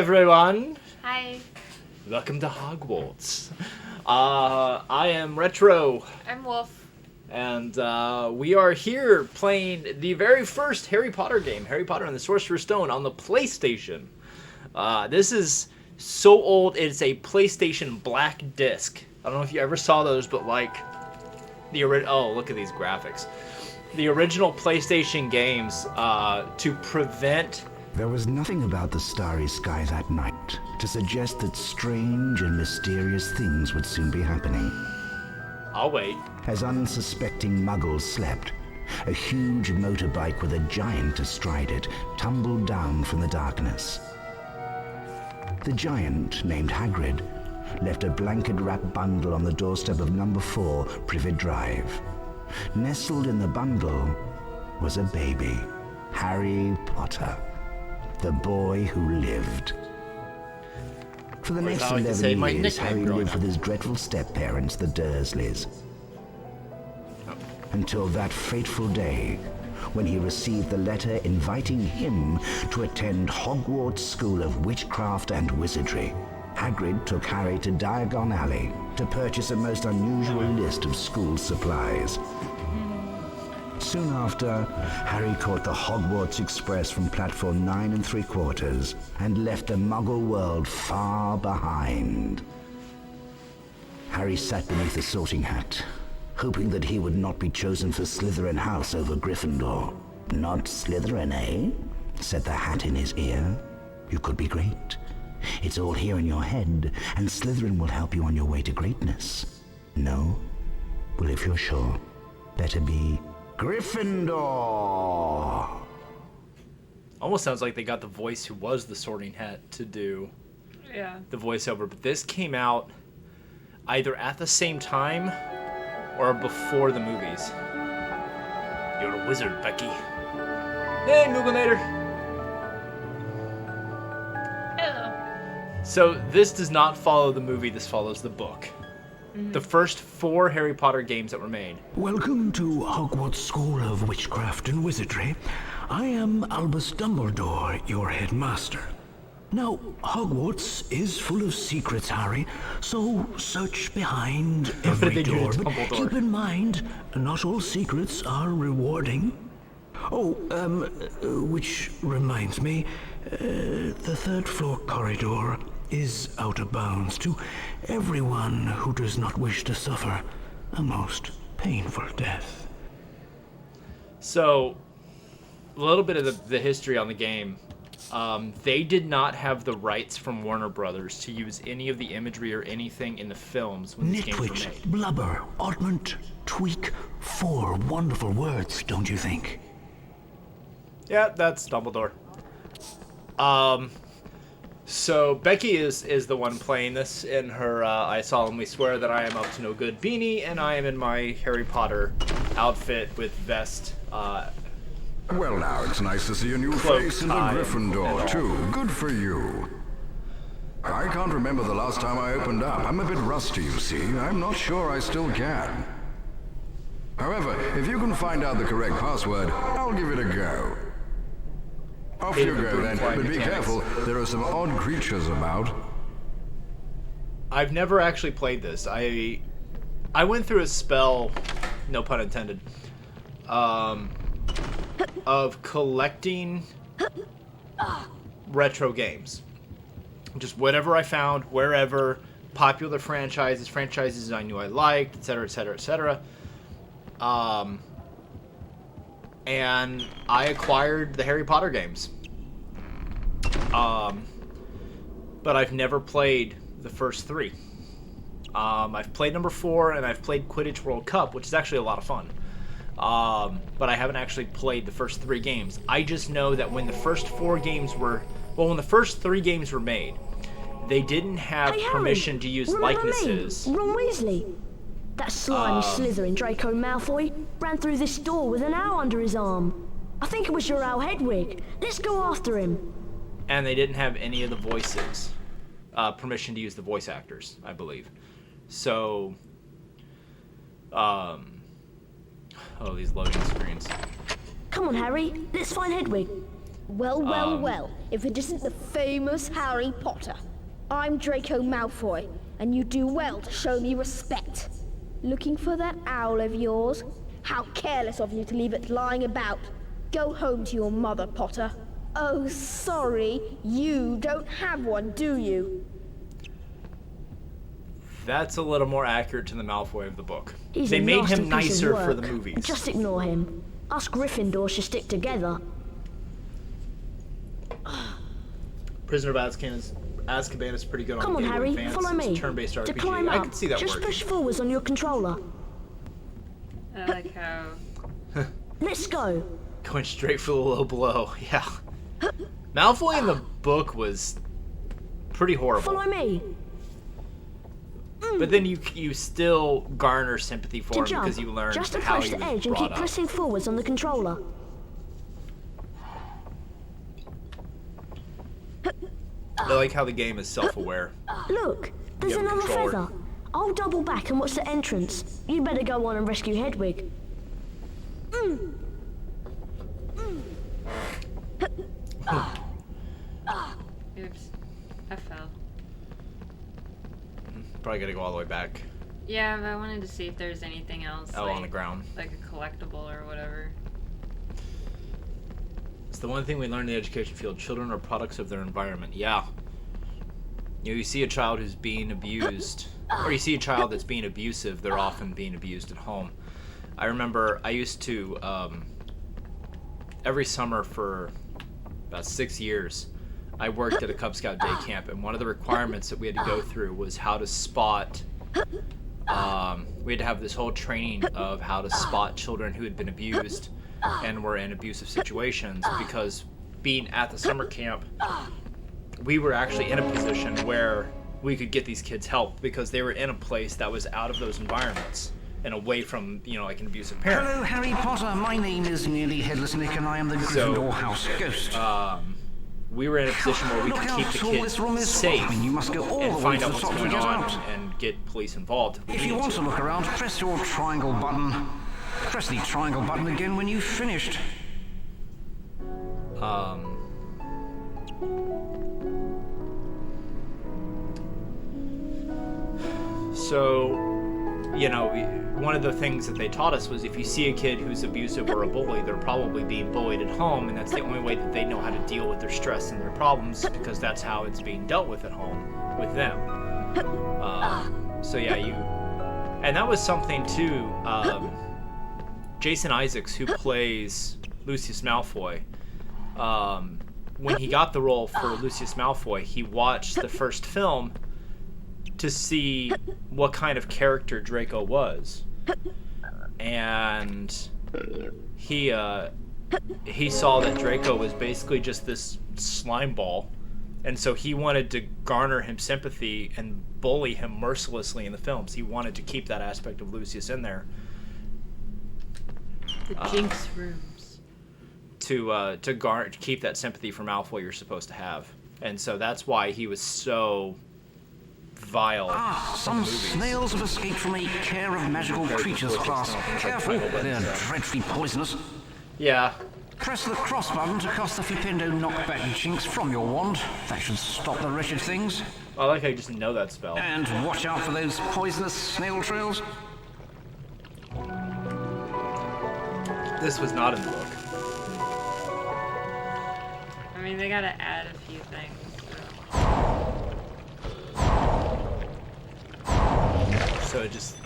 everyone. Hi. Welcome to Hogwarts. I am Retro, I'm Wolf. and we are here playing the very first Harry Potter game, Harry Potter and the Sorcerer's Stone, on the PlayStation. This is so old, it's a PlayStation black disc. I don't know if you ever saw those, but like the original. Oh, look at these graphics. The original PlayStation games to prevent. There was nothing about the starry sky that night to suggest that strange and mysterious things would soon be happening. I'll wait. As unsuspecting muggles slept, a huge motorbike with a giant astride it tumbled down from the darkness. The giant, named Hagrid, left a blanket-wrapped bundle on the doorstep of number 4 Privet Drive. Nestled in the bundle was a baby, Harry Potter, the boy who lived. For the next 11 years, Harry lived with his dreadful step-parents, the Dursleys. Until that fateful day, when he received the letter inviting him to attend Hogwarts School of Witchcraft and Wizardry. Hagrid took Harry to Diagon Alley to purchase a most unusual list of school supplies. Soon after, Harry caught the Hogwarts Express from platform 9 3/4 and left the Muggle world far behind. Harry sat beneath the sorting hat, hoping that he would not be chosen for Slytherin House over Gryffindor. Not Slytherin, eh? Said the hat in his ear. You could be great. It's all here in your head, and Slytherin will help you on your way to greatness. No? Well, if you're sure, better be Gryffindor! Almost sounds like they got the voice who was the Sorting Hat to do the voiceover, but this came out either at the same time or before the movies. You're a wizard, Becky. Hey, Mooganator! Hello. So this does not follow the movie, this follows the book. The first 4 Harry Potter games that were made. Welcome to Hogwarts School of Witchcraft and Wizardry. I am Albus Dumbledore, your headmaster. Now, Hogwarts is full of secrets, Harry, so search behind every door. But keep in mind, not all secrets are rewarding. Oh, which reminds me, the 3rd floor corridor is out of bounds to everyone who does not wish to suffer a most painful death. So, a little bit of the history on the game. They did not have the rights from Warner Brothers to use any of the imagery or anything in the films when these games were made. Blubber, ointment, tweak, 4 wonderful words, don't you think? Yeah, that's Dumbledore. So Becky is the one playing this in her I solemnly swear that I am up to no good beanie, and I am in my Harry Potter outfit with vest. Well, now, it's nice to see a new face in the Gryffindor, too. Good for you. I can't remember the last time I opened up. I'm a bit rusty, you see. I'm not sure I still can. However, if you can find out the correct password, I'll give it a go. Off you go, then, but be careful. There are some odd creatures about. I've never actually played this. I went through a spell, no pun intended, of collecting retro games. Just whatever I found, wherever, popular franchises I knew I liked, etc., etc., etc. And I acquired the Harry Potter games. But I've never played the first 3. I've played number 4, and I've played Quidditch World Cup, which is actually a lot of fun. But I haven't actually played the first 3 games. I just know that when the first 4 games were... Well, when the first 3 games were made, they didn't have permission to use likenesses. Me? Ron Weasley. That slimy Slytherin Draco Malfoy ran through this door with an owl under his arm. I think it was your owl Hedwig. Let's go after him. And they didn't have any of the voices. Permission to use the voice actors, I believe. So... oh, these loading screens. Come on, Harry. Let's find Hedwig. Well, well. If it isn't the famous Harry Potter. I'm Draco Malfoy, and you do well to show me respect. Looking for that owl of yours? How careless of you to leave it lying about. Go home to your mother, Potter. Oh, sorry, you don't have one, do you? That's a little more accurate to the Malfoy of the book. He's They a made nasty him piece of nicer for work. the movies. Just ignore him. Us Gryffindors should stick together. Prisoner of Azkaban is pretty good on Come on, Game Boy Harry, Advance. follow It's a me. turn-based To RPG. climb I up, could see that just working. push forwards on your controller. I like how. Let's go. Going straight for the low blow. Yeah. Malfoy in the book was pretty horrible. Follow me. But then you still garner sympathy for To him jump, because you learn just how approach he the was edge and brought keep up. pressing forwards on the controller. I like how the game is self-aware. Look, there's You have a another controller. feather. I'll double back and watch the entrance. You'd better go on and rescue Hedwig. Oops. I fell. Probably gotta go all the way back. Yeah, but I wanted to see if there's anything else. Oh, like, on the ground. Like a collectible or whatever. It's the one thing we learn in the education field. Children are products of their environment. Yeah. You see a child who's being abused, or you see a child that's being abusive, they're often being abused at home. I remember I used to, every summer for about 6 years, I worked at a Cub Scout day camp, and one of the requirements that we had to go through was how to spot, we had to have this whole training of how to spot children who had been abused and were in abusive situations, because being at the summer camp, we were actually in a position where we could get these kids help because they were in a place that was out of those environments and away from, like an abusive parent. Hello, Harry Potter. My name is Nearly Headless Nick, and I am the So, Gryffindor House Ghost. We were in a position where we Look could out, keep the all kids this room is safe full. You must go all and the way find to out the what's top to going get on out. and get police involved. If you want to look around, press your triangle button. Press the triangle button again when you've finished. So, one of the things that they taught us was if you see a kid who's abusive or a bully, they're probably being bullied at home, and that's the only way that they know how to deal with their stress and their problems, because that's how it's being dealt with at home with them. So yeah, and that was something too. Jason Isaacs, who plays Lucius Malfoy, when he got the role for Lucius Malfoy, he watched the first film to see what kind of character Draco was, and he saw that Draco was basically just this slime ball, and so he wanted to garner him sympathy and bully him mercilessly in the films. He wanted to keep that aspect of Lucius in there The Jinx rooms. to keep that sympathy for Malfoy you're supposed to have, and so that's why he was so vile. Some snails have escaped from a care of magical creatures class. Careful, they're dreadfully poisonous. Yeah. Press the cross button to cast the Flipendo knockback jinx from your wand. That should stop the wretched things. I like how you just know that spell. And watch out for those poisonous snail trails. This was not in the book. I mean, they gotta add a few things. So it just...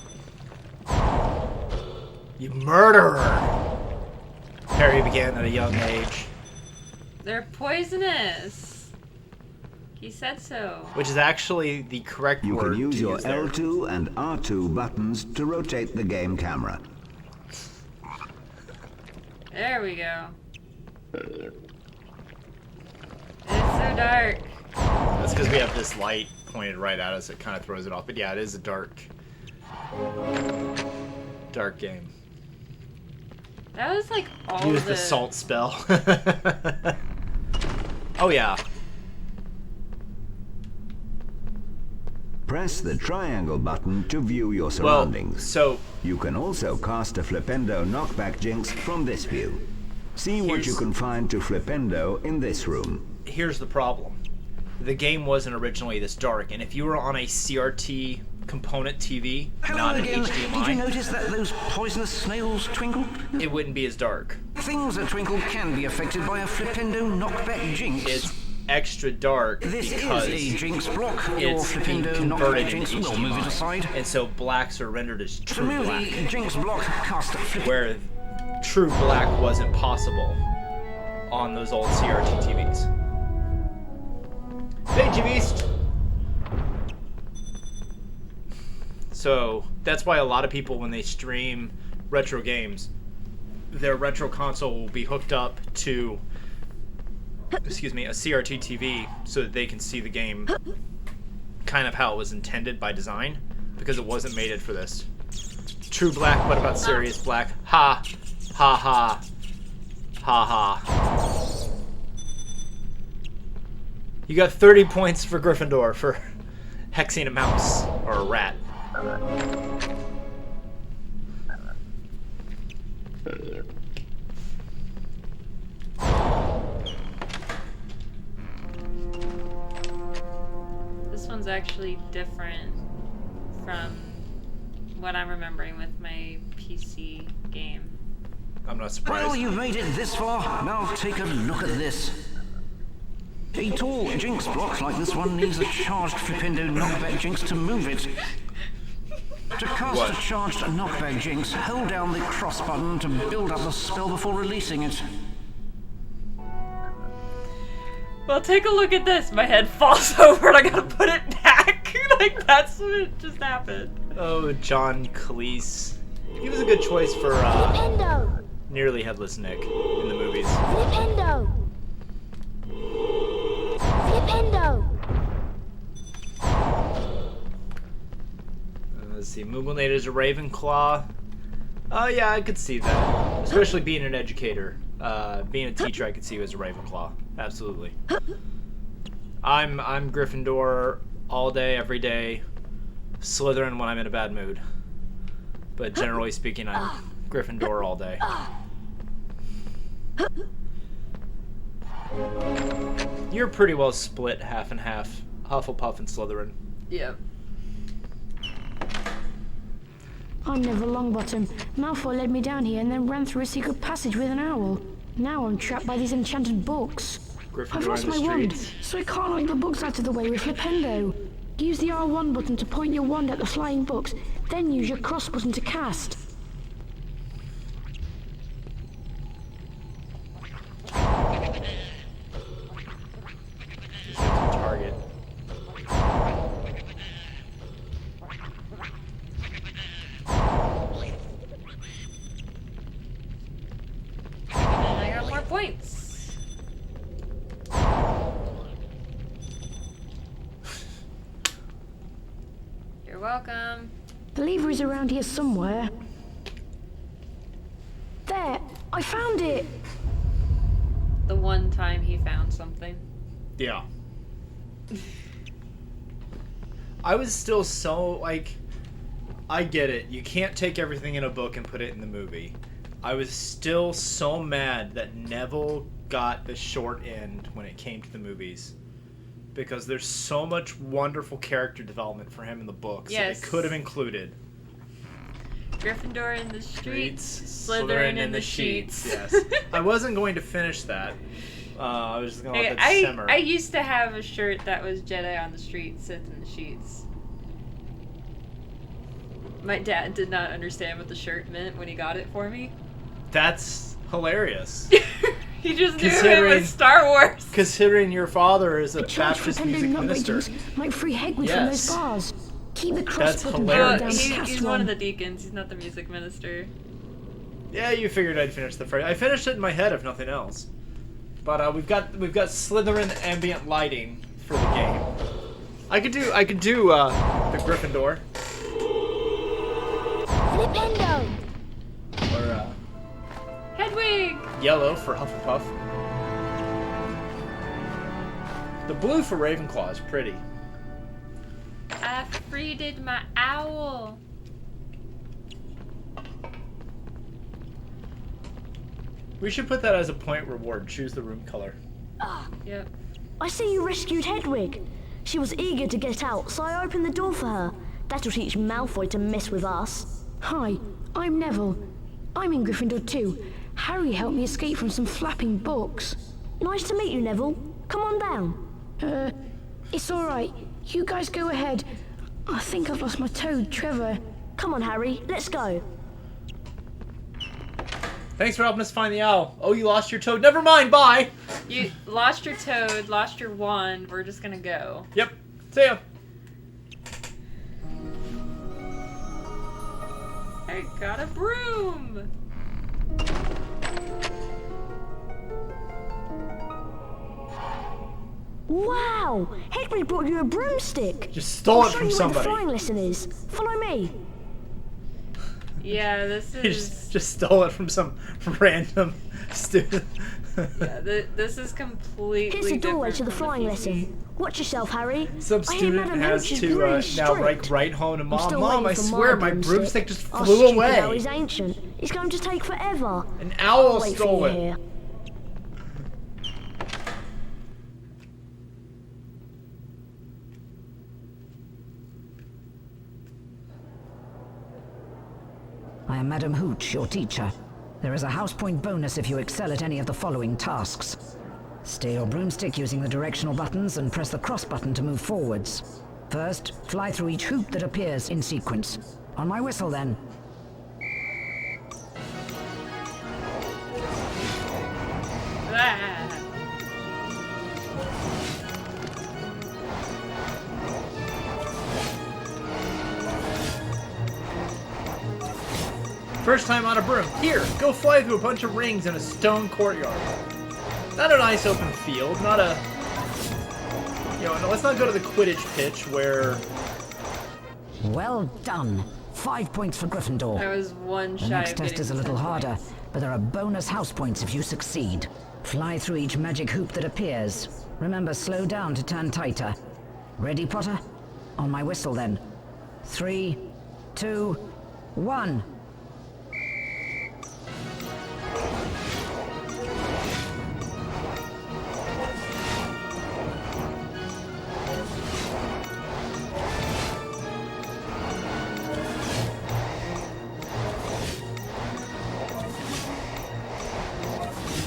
You murderer! Harry began at a young age. They're poisonous. He said so. Which is actually the correct You word can use to your use there. L2 and R2 buttons to rotate the game camera. There we go. It's so dark. That's because we have this light pointed right at us. It kind of throws it off. But yeah, it is a dark game. That was like all Use the salt spell. Oh yeah. Press the triangle button to view your Well, surroundings. so You can also cast a Flipendo knockback jinx from this view. See what you can find to Flipendo in this room. Here's the problem. The game wasn't originally this dark, and if you were on a CRT component TV, not an Did you HDMI, notice that those poisonous snails twinkle? it wouldn't be as dark. Things that twinkle can be affected by a Flipendo knockback jinx. It's extra dark This because is a jinx block. Your it's being Flipendo converted knockback jinx into will move it HDMI, aside. and so blacks are rendered as To true move black, the jinx block, cast Flip. where true black wasn't possible on those old CRT TVs. Hey, G-Beast! So that's why a lot of people, when they stream retro games, their retro console will be hooked up to, excuse me, a CRT TV so that they can see the game kind of how it was intended by design, because it wasn't mated for this. True black, what about serious black? Ha! Ha ha! Ha ha. You got 30 points for Gryffindor for hexing a mouse or a rat. This one's actually different from what I'm remembering with my PC game. I'm not surprised. Well, you've made it this far. Now take a look at this. A tall jinx block like this one needs a charged Flipendo knockback jinx to move it. To cast What? a charged knockback jinx, hold down the cross button to build up the spell before releasing it. Well, take a look at this. My head falls over and I gotta put it back. Like, that's what just happened. Oh, John Cleese. He was a good choice for Flipendo! nearly headless Nick in the movies. Flipendo! Flipendo! Let's see, Mooglenator's a Ravenclaw. Oh yeah, I could see that. Especially being an educator. Being a teacher, I could see you as a Ravenclaw. Absolutely. I'm Gryffindor all day, every day. Slytherin when I'm in a bad mood. But generally speaking, I'm Gryffindor all day. You're pretty well split half and half. Hufflepuff and Slytherin. Yep. I'm Neville Longbottom. Malfoy led me down here and then ran through a secret passage with an owl. Now I'm trapped by these enchanted books. I've Gryffindor lost in the my wand, streets. so I can't knock the books out of the way with Flipendo. Use the R1 button to point your wand at the flying books, then use your cross button to cast. Target. And I got more points. You're welcome. The lever is around here somewhere. There! I found it! The one time he found something. Yeah. I was still so, like, I get it. You can't take everything in a book and put it in the movie. I was still so mad that Neville got the short end when it came to the movies. Because there's so much wonderful character development for him in the books Yes. that they could have included. Gryffindor in the streets, Slytherin Slytherin in the sheets. Yes. I wasn't going to finish that. I was just going to Hey, let that simmer. I used to have a shirt that was Jedi on the street, Sith in the sheets. My dad did not understand what the shirt meant when he got it for me. That's hilarious. He just knew it Considering- was Star Wars. Considering your father is a The charged Baptist Flipendo music knockback minister. jinx might free Hagrid from Yes. those bars. Keep the cross That's button hilarious. down to cast He's one. one of the deacons. He's not the music minister. Yeah, you figured I'd finish the phrase. I finished it in my head, if nothing else. But we've got Slytherin ambient lighting for the game. I could do the Gryffindor Flipendo! or Hedwig! yellow for Hufflepuff. The blue for Ravenclaw is pretty. I freed my owl. We should put that as a point reward. Choose the room color. Yep. I see you rescued Hedwig. She was eager to get out, so I opened the door for her. That'll teach Malfoy to mess with us. Hi, I'm Neville. I'm in Gryffindor too. Harry helped me escape from some flapping books. Nice to meet you, Neville. Come on down. It's all right. You guys go ahead. I think I've lost my toad, Trevor. Come on, Harry. Let's go. Thanks for helping us find the owl. Oh, you lost your toad. Never mind. Bye. You lost your toad, lost your wand. We're just gonna go. Yep. See ya. I got a broom. Wow! Hedwig brought you a broomstick. Just stole I'll it show from you somebody. where the flying lesson is. Follow me. Yeah, this He is. just stole it from some random student. Yeah, this is completely. Here's the doorway to different the from flying PC. lesson. Watch yourself, Harry. Some I hear student Madam has H is to really now strict. write home to I'm Mom. still Mom, I waiting for swear my broomstick just Our flew stupid away. owl is ancient. It's going to take forever. An owl Wait stole for it. you here. I am Madam Hooch, your teacher. There is a house point bonus if you excel at any of the following tasks. Steer your broomstick using the directional buttons and press the cross button to move forwards. First, fly through each hoop that appears in sequence. On my whistle, then. Ah. First time on a broom. Here, go fly through a bunch of rings in a stone courtyard. Not a nice open field, not a... You know, no, let's not go to the Quidditch pitch where... Well done. 5 points for Gryffindor. I was one The shy next of test getting is a little 10 harder, points. but there are bonus house points if you succeed. Fly through each magic hoop that appears. Remember, slow down to turn tighter. Ready, Potter? On my whistle, then. 3, 2, 1.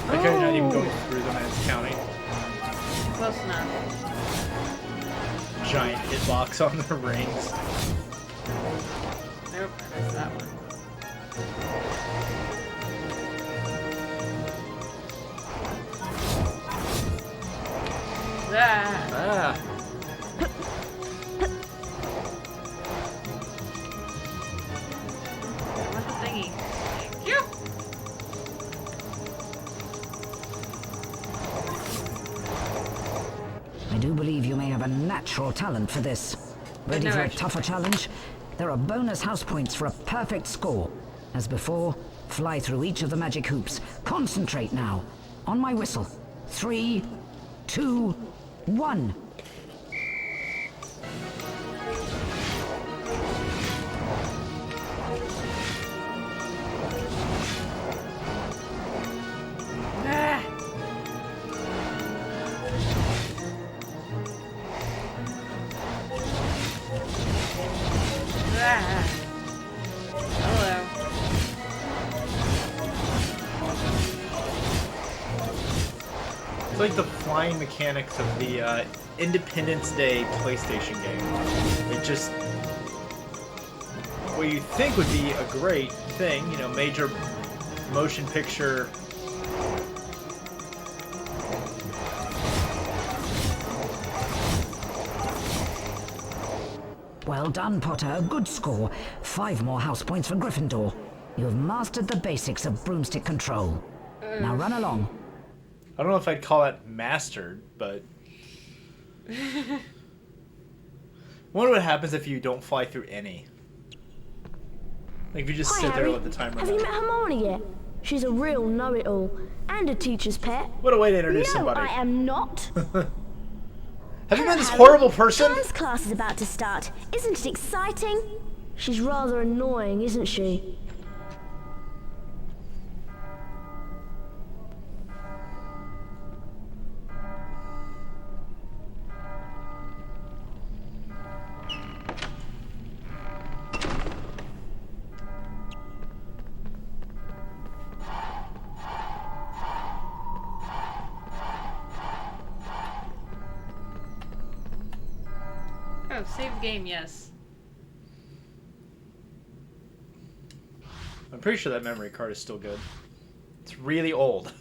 Like I'm not even going through them and it's counting. Close enough. Giant hitbox on the rings. Nope, I missed that one. Ah. Ah. I want the thingy. Thank you. I do believe you may have a natural talent for this. Ready no for a actual tougher challenge? There are bonus house points for a perfect score. As before, fly through each of the magic hoops. Concentrate now. On my whistle. 3, 2, 1. Ah. Ah. Hello. It's like the flying mechanics of the Independence Day PlayStation game. It just... What you think would be a great thing, you know, major motion picture... Well done, Potter. A good score. 5 more house points for Gryffindor. You have mastered the basics of broomstick control. Now run along. I don't know if I'd call that mastered, but... Wonder what happens if you don't fly through any. Like if you just Hi, sit there Harry. and let the timer Have run. you met Hermione yet? She's a real know-it-all and a teacher's pet. What a way to introduce No, somebody. I am not. Have you met this Harry. horrible person? Dance class is about to start. Isn't it exciting? She's rather annoying, isn't she? Oh, save game, yes. I'm pretty sure that memory card is still good. It's really old.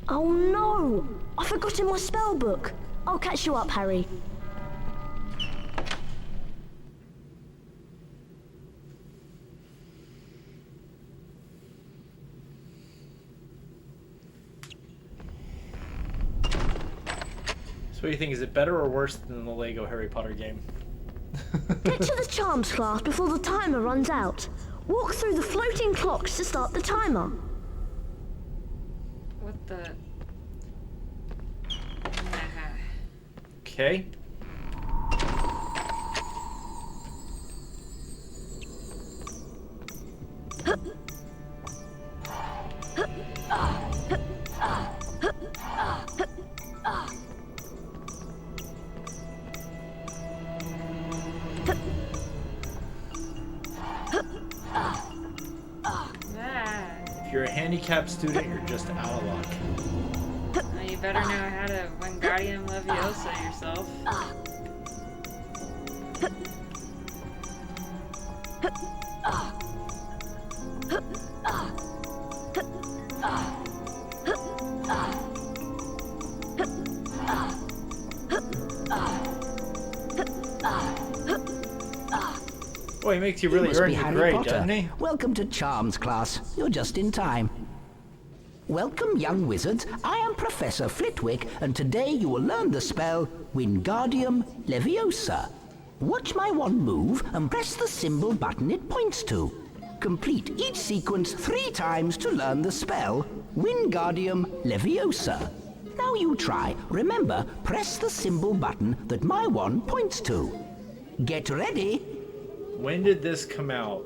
Oh no! I forgot in my spell book. I'll catch you up, Harry. So what do you think? Is it better or worse than the Lego Harry Potter game? Get to the charms class before the timer runs out. Walk through the floating clocks to start the timer. What the? Okay. If you're a handicapped student, you're just out of luck. Well, you better know how to Wingardium Leviosa yourself. Boy, he makes you really must earn be your Harry grade, Potter. doesn't he? Welcome to Charms class. You're just in time. Welcome, young wizards. I am Professor Flitwick, and today you will learn the spell Wingardium Leviosa. Watch my wand move and press the symbol button it points to. Complete each sequence 3 times to learn the spell Wingardium Leviosa. Now you try. Remember, press the symbol button that my wand points to. Get ready. When did this come out?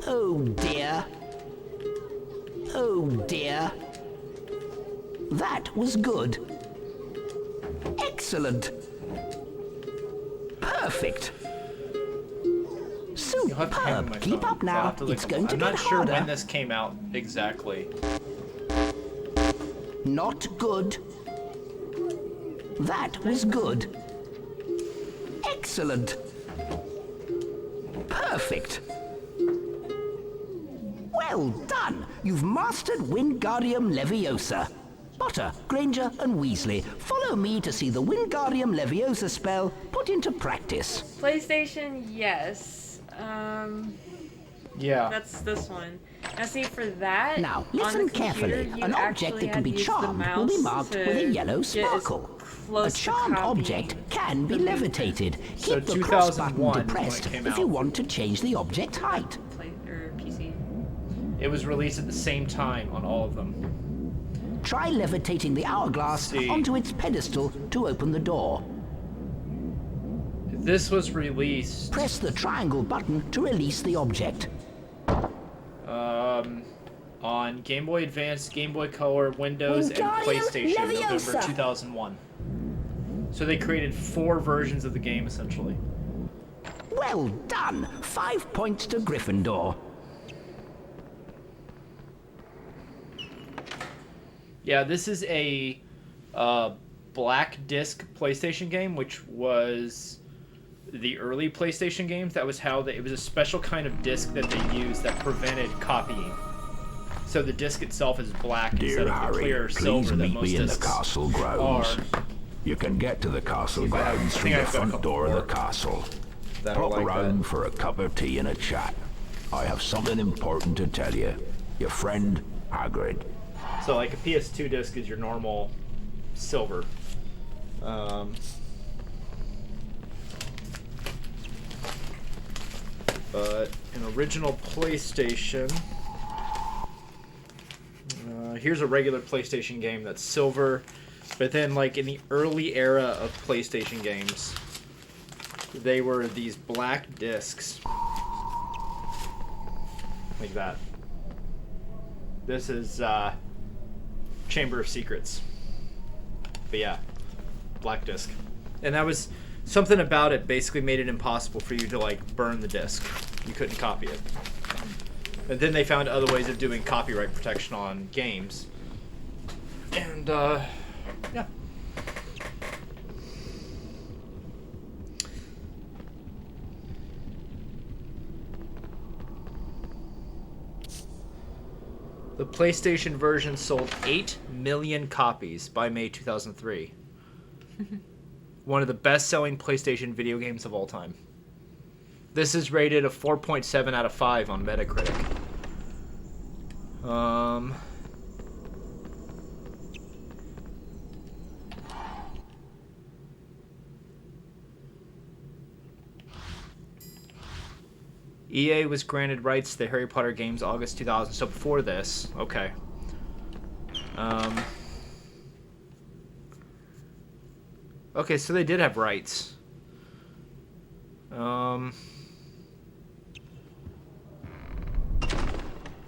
Oh dear. Oh dear. That was good. Excellent. Perfect. You'll have to hand me my Superb. Keep phone. up now. I'll have It's going to I'm get not sure harder. when this came out exactly. Not good. That was good. Excellent. Perfect. Well done. You've mastered Wingardium Leviosa. Potter, Granger, and Weasley, follow me to see the Wingardium Leviosa spell put into practice. PlayStation, yes. Yeah. That's this one. Now see, for that, Now, on listen the computer, carefully. you An object actually that can had be to use the charmed will be mouse marked to with a yellow get as sparkle. A close to charmed copying object can be the levitated. So Keep the cross 2001 button when it depressed came if you out. want to change the object height. or PC. It was released at the same time on all of them. Try levitating the hourglass See. onto its pedestal to open the door. This was released Press the triangle button to release the object. on Game Boy Advance, Game Boy Color, Windows, and Wingardium PlayStation, November Leviosa. 2001. So they created 4 versions of the game, essentially. Well done! 5 points to Gryffindor. Yeah, this is a black disc PlayStation game, which was the early PlayStation games. That was how it was a special kind of disc that they used that prevented copying. So the disc itself is black instead Dear of the Harry, clear please silver that meet most me in the discs castle grounds. are. You can get to the castle If I have- grounds I through think the I've got a front couple door of the more castle. that are Pop like around that. for a cup of tea and a chat. I have something important to tell you. Your friend, Hagrid. So like a PS2 disc is your normal silver. But an original PlayStation. Here's a regular PlayStation game that's silver, but then like in the early era of PlayStation games, they were these black discs, like that. This is Chamber of Secrets. But yeah, black disc. And that was something about it basically made it impossible for you to like burn the disc. You couldn't copy it. And then they found other ways of doing copyright protection on games. And, yeah. The PlayStation version sold 8 million copies by May 2003. One of the best-selling PlayStation video games of all time. This is rated a 4.7 out of 5 on Metacritic. EA was granted rights to the Harry Potter games August 2000. So before this, okay. Okay, so they did have rights.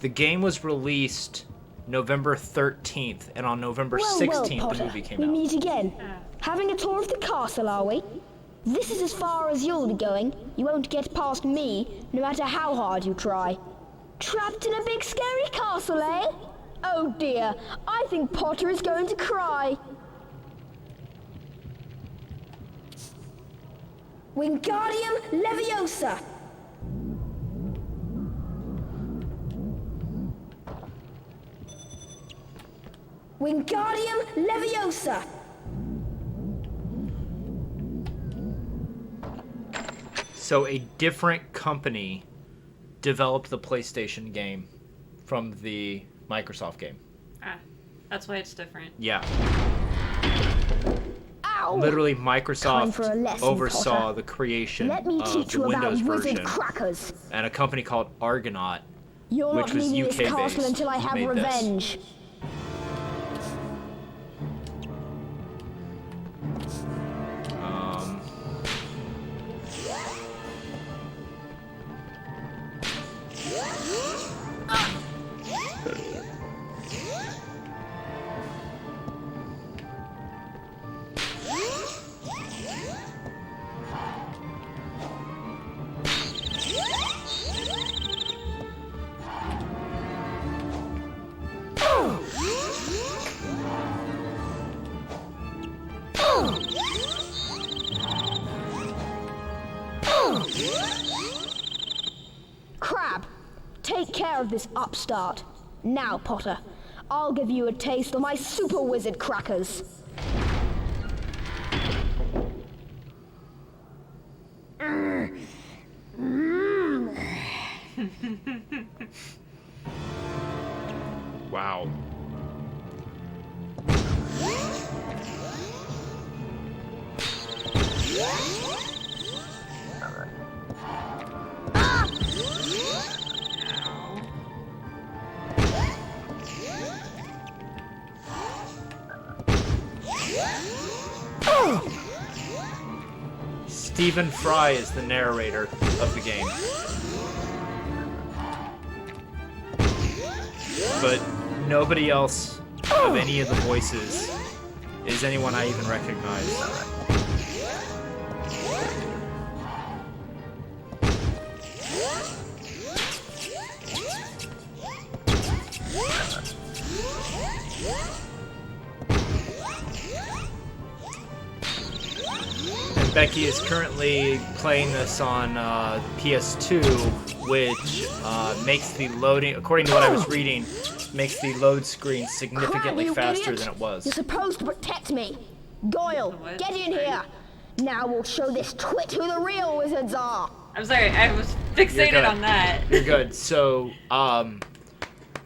The game was released November 13th, and on November 16th, Potter, the movie came we out. meet again. Having a tour of the castle, are we? This is as far as you'll be going. You won't get past me, no matter how hard you try. Trapped in a big scary castle, eh? Oh dear, I think Potter is going to cry. Wingardium Leviosa! Wingardium Leviosa! So a different company developed the PlayStation game from the Microsoft game. Ah, that's why it's different. Yeah. Ow! Literally, Time Microsoft for a lesson, oversaw Potter. the creation Let me of teach the you about Windows wizard version, crackers. and a company called Argonaut, You're which not was leaving this UK castle based, until I have made this. revenge. Crab, take care of this upstart. Now, Potter, I'll give you a taste of my super wizard crackers. Wow. Stephen Fry is the narrator of the game. But nobody else of any of the voices is anyone I even recognize. And Becky is currently playing this on PS2, which makes the loading, according to what I was reading, makes the load screen significantly Crab, you faster idiot. than it was. You're supposed to protect me. Goyle, What? get in here. Now we'll show this twit who the real wizards are. I'm sorry, I was fixated good. on that. You're good. So,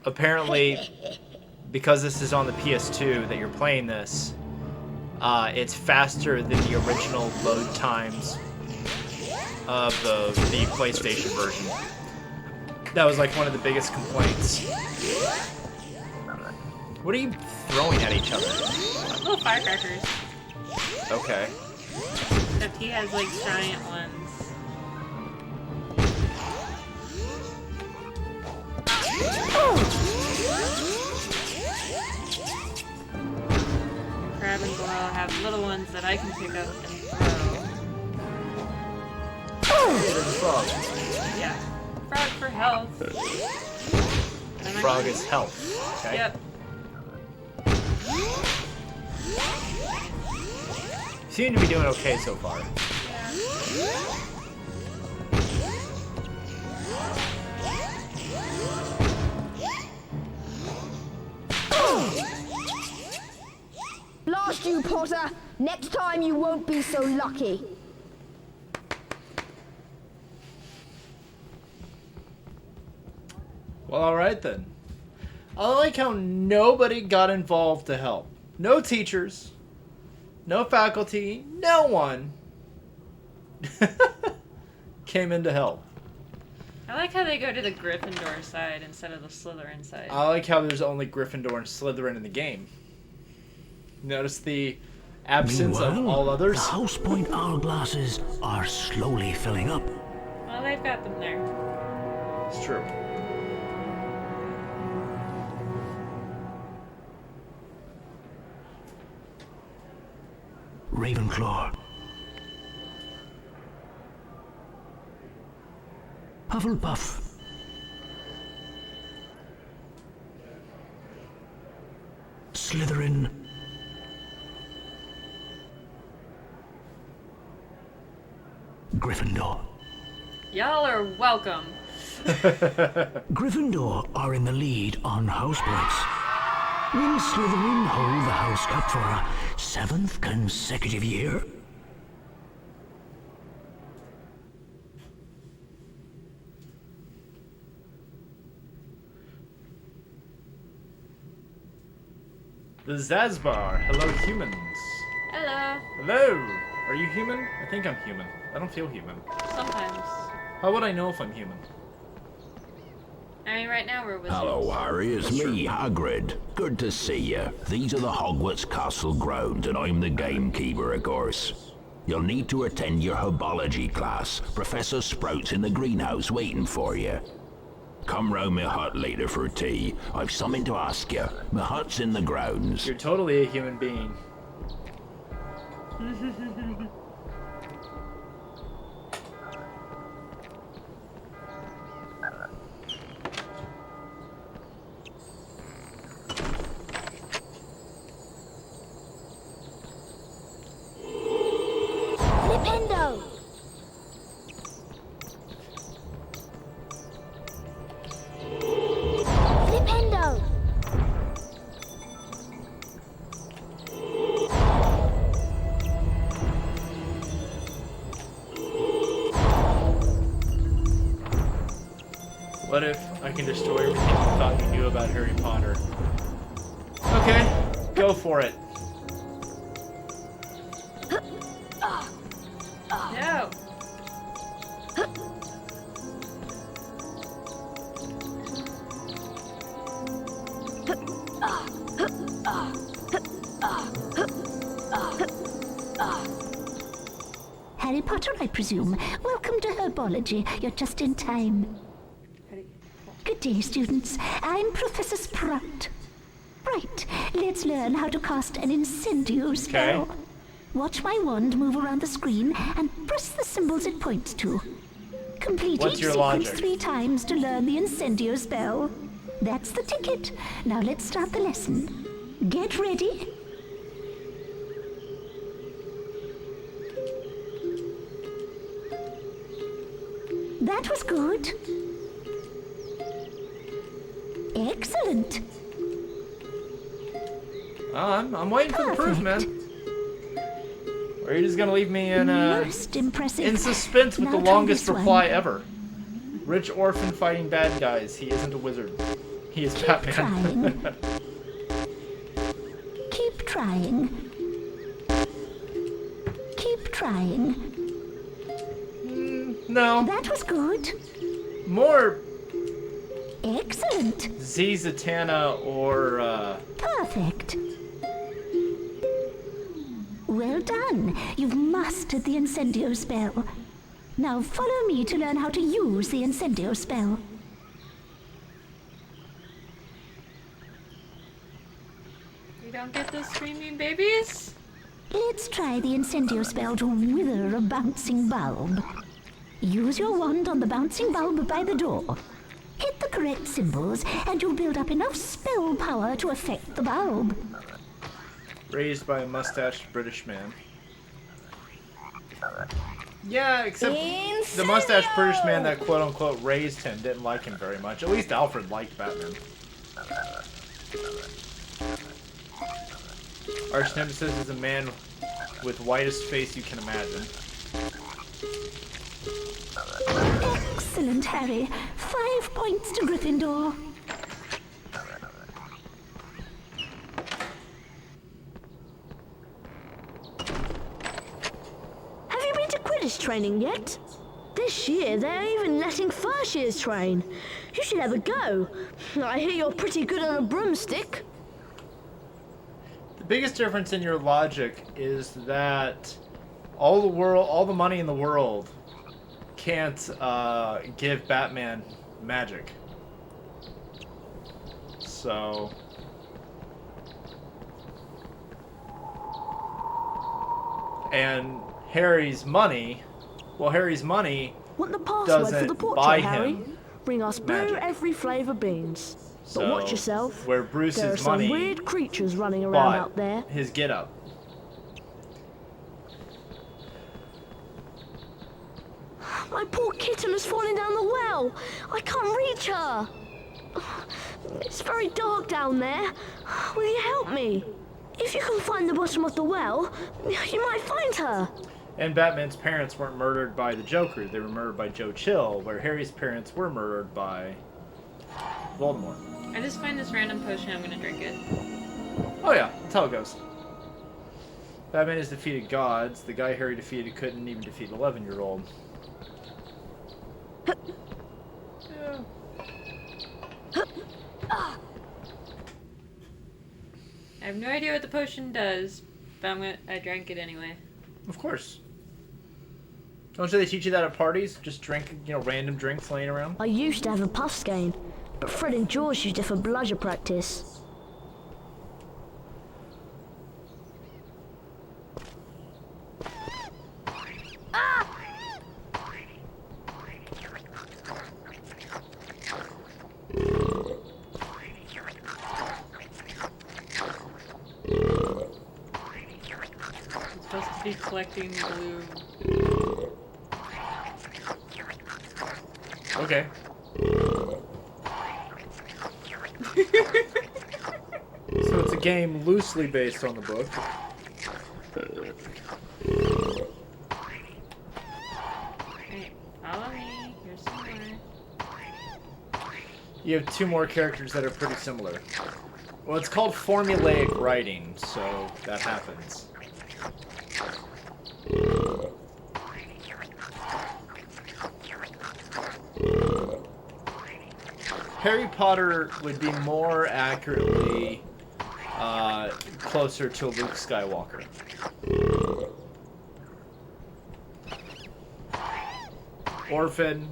apparently, because this is on the PS2 that you're playing this, it's faster than the original load times of the PlayStation version. That was like one of the biggest complaints. What are you throwing at each other? Little firecrackers. Okay. Except he has like giant ones. Crab and Glow have little ones that I can pick up and throw. There's a frog. Yeah. frog for health. Frog is health. Okay. Yep. Seem to be doing okay so far. Blast you, Potter! Next time you won't be so lucky. Well, alright then. I like how nobody got involved to help. No teachers, no faculty, no one came in to help. I like how they go to the Gryffindor side instead of the Slytherin side. I like how there's only Gryffindor and Slytherin in the game. Notice the absence of Meanwhile, all others. The House Point hourglasses are slowly filling up. Well, they've got them there. It's true. Ravenclaw. Hufflepuff. Slytherin. Gryffindor. Y'all are welcome. Gryffindor are in the lead on house points. Will Slytherin hold the House Cup for a 7th consecutive year? The Zazbar. Hello, humans. Hello. Hello. Are you human? I think I'm human. I don't feel human. Sometimes. How would I know if I'm human? I mean, right now we're wizards. Hello, Harry. It's me, Hagrid. Good to see you. These are the Hogwarts Castle grounds, and I'm the gamekeeper, of course. You'll need to attend your herbology class. Professor Sprout's in the greenhouse waiting for you. Come round my hut later for tea. I've something to ask you. My hut's in the grounds. You're totally a human being. Flipendo! Flipendo! What if I can destroy everything you thought you knew about Harry Potter? Okay, go for it. No. Harry Potter, I presume. Welcome to herbology. You're just in time. Good day, students. I'm Professor Sprout. Right, let's learn how to cast an incendio spell. Okay. Watch my wand move around the screen and press the symbols it points to. Complete What's each your sequence logic? 3 times to learn the incendio spell. That's the ticket. Now let's start the lesson. Get ready. That was good. Excellent. I'm waiting for the proof, man. Perfect. Or are you just gonna leave me in Most impressive. in suspense with Now the try longest this one. reply ever? Rich orphan fighting bad guys. He isn't a wizard. He is Batman. trying. Keep trying. Keep trying. No, That was good. more Excellent. Z Zatanna or Perfect. Well done. You've mastered the incendio spell. Now follow me to learn how to use the incendio spell. You don't get those screaming babies? Let's try the incendio spell to wither a bouncing bulb. Use your wand on the bouncing bulb by the door. Hit the correct symbols, and you'll build up enough spell power to affect the bulb. Raised by a mustached British man. Yeah, except the mustached British man that quote-unquote raised him didn't like him very much. At least Alfred liked Batman. Arch Nemesis is a man with whitest face you can imagine. Excellent, Harry. 5 points to Gryffindor. Have you been to Quidditch training yet? This year, they're even letting first years train. You should have a go. I hear you're pretty good on a broomstick. The biggest difference in your logic is that all the money in the world can't give Batman magic. So and Harry's money Want the password doesn't for the portrait, buy Harry? him Bring us blue magic. every flavour beans. But So, watch yourself. where There are Bruce's some money weird creatures running around bought out there. his get up. My poor kitten has fallen down the well. I can't reach her. It's very dark down there. Will you help me? If you can find the bottom of the well, you might find her. And Batman's parents weren't murdered by the Joker, they were murdered by Joe Chill, where Harry's parents were murdered by Voldemort. I just find this random potion, I'm gonna drink it. Oh yeah, that's how it goes. Batman has defeated gods. The guy Harry defeated couldn't even defeat an 11-year-old. Yeah. I have no idea what the potion does, but I drank it anyway. Of course. Don't they teach you that at parties? Just drink, random drinks laying around? I used to have a puff skein, but Fred and George used it for bludger practice. It's supposed to be collecting blue. Okay. So it's a game loosely based on the book. Alright, follow me. Here's some more. You have 2 more characters that are pretty similar. Well, it's called formulaic writing, so that happens. Harry Potter would be more accurately closer to Luke Skywalker. Orphan,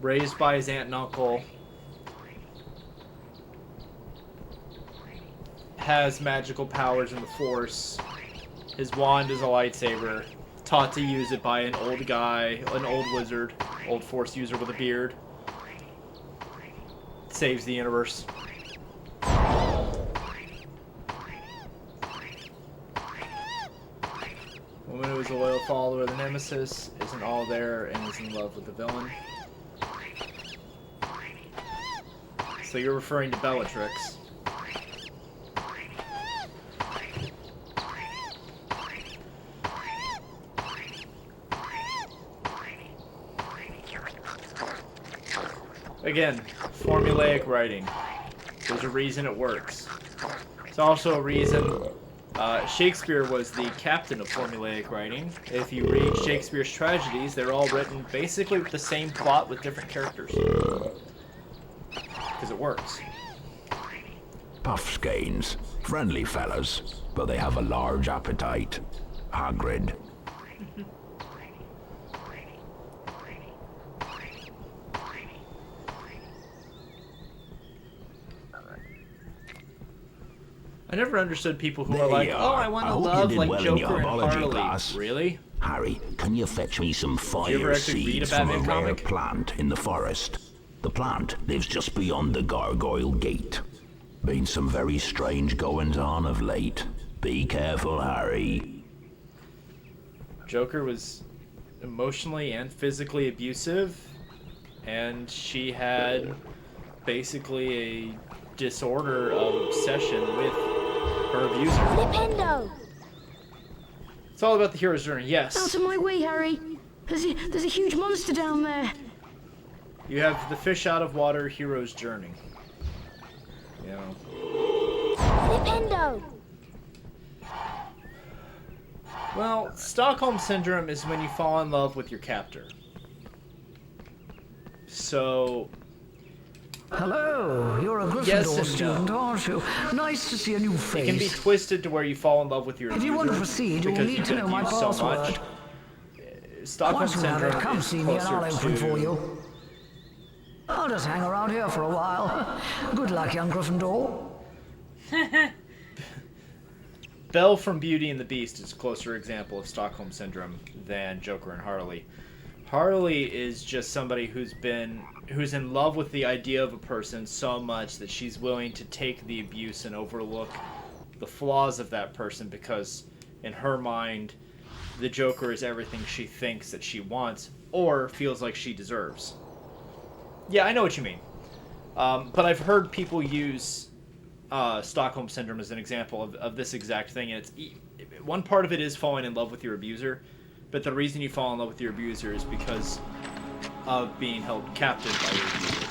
raised by his aunt and uncle, has magical powers in the Force. His wand is a lightsaber, taught to use it by an old guy, an old wizard, old Force user with a beard. Saves the universe. Woman who is a loyal follower of the Nemesis, isn't all there, and is in love with the villain. So you're referring to Bellatrix. Again, formulaic writing. There's a reason it works. It's also a reason Shakespeare was the captain of formulaic writing. If you read Shakespeare's tragedies, they're all written basically with the same plot with different characters. Because it works. Puff skeins. Friendly fellas, but they have a large appetite. Hagrid. I never understood people who There are like, you oh, are. I want I to hope you love did like well in your Joker and biology Harley. class. Really? Harry, can you fetch me some you fire ever actually read a seeds from a Batman rare comic? plant in the forest? The plant lives just beyond the Gargoyle Gate. Been some very strange goings on of late. Be careful, Harry. Joker was emotionally and physically abusive, and she had basically a disorder of obsession with her abuser. Flipendo! It's all about the hero's journey, yes. Out of my way, Harry. There's a huge monster down there. You have the fish out of water hero's journey. You know. Flipendo! Well, Stockholm Syndrome is when you fall in love with your captor. So, Hello, you're a Gryffindor Yes and student, no. aren't you? Nice to see a new it can be face. twisted to where you fall in love with your If you want to abuser proceed, you'll because need you to know my abuse so much. password. Stockholm Once you have Syndrome it, come is see me and closer I'll open to... for you. I'll just hang around here for a while. Good luck, young Gryffindor. Belle from Beauty and the Beast is a closer example of Stockholm Syndrome than Joker and Harley. Harley is just somebody who's in love with the idea of a person so much that she's willing to take the abuse and overlook the flaws of that person because in her mind the Joker is everything she thinks that she wants or feels like she deserves. Yeah, I know what you mean. But I've heard people use Stockholm Syndrome as an example of this exact thing. And one part of it is falling in love with your abuser, but the reason you fall in love with your abuser is because of being held captive by your abuser.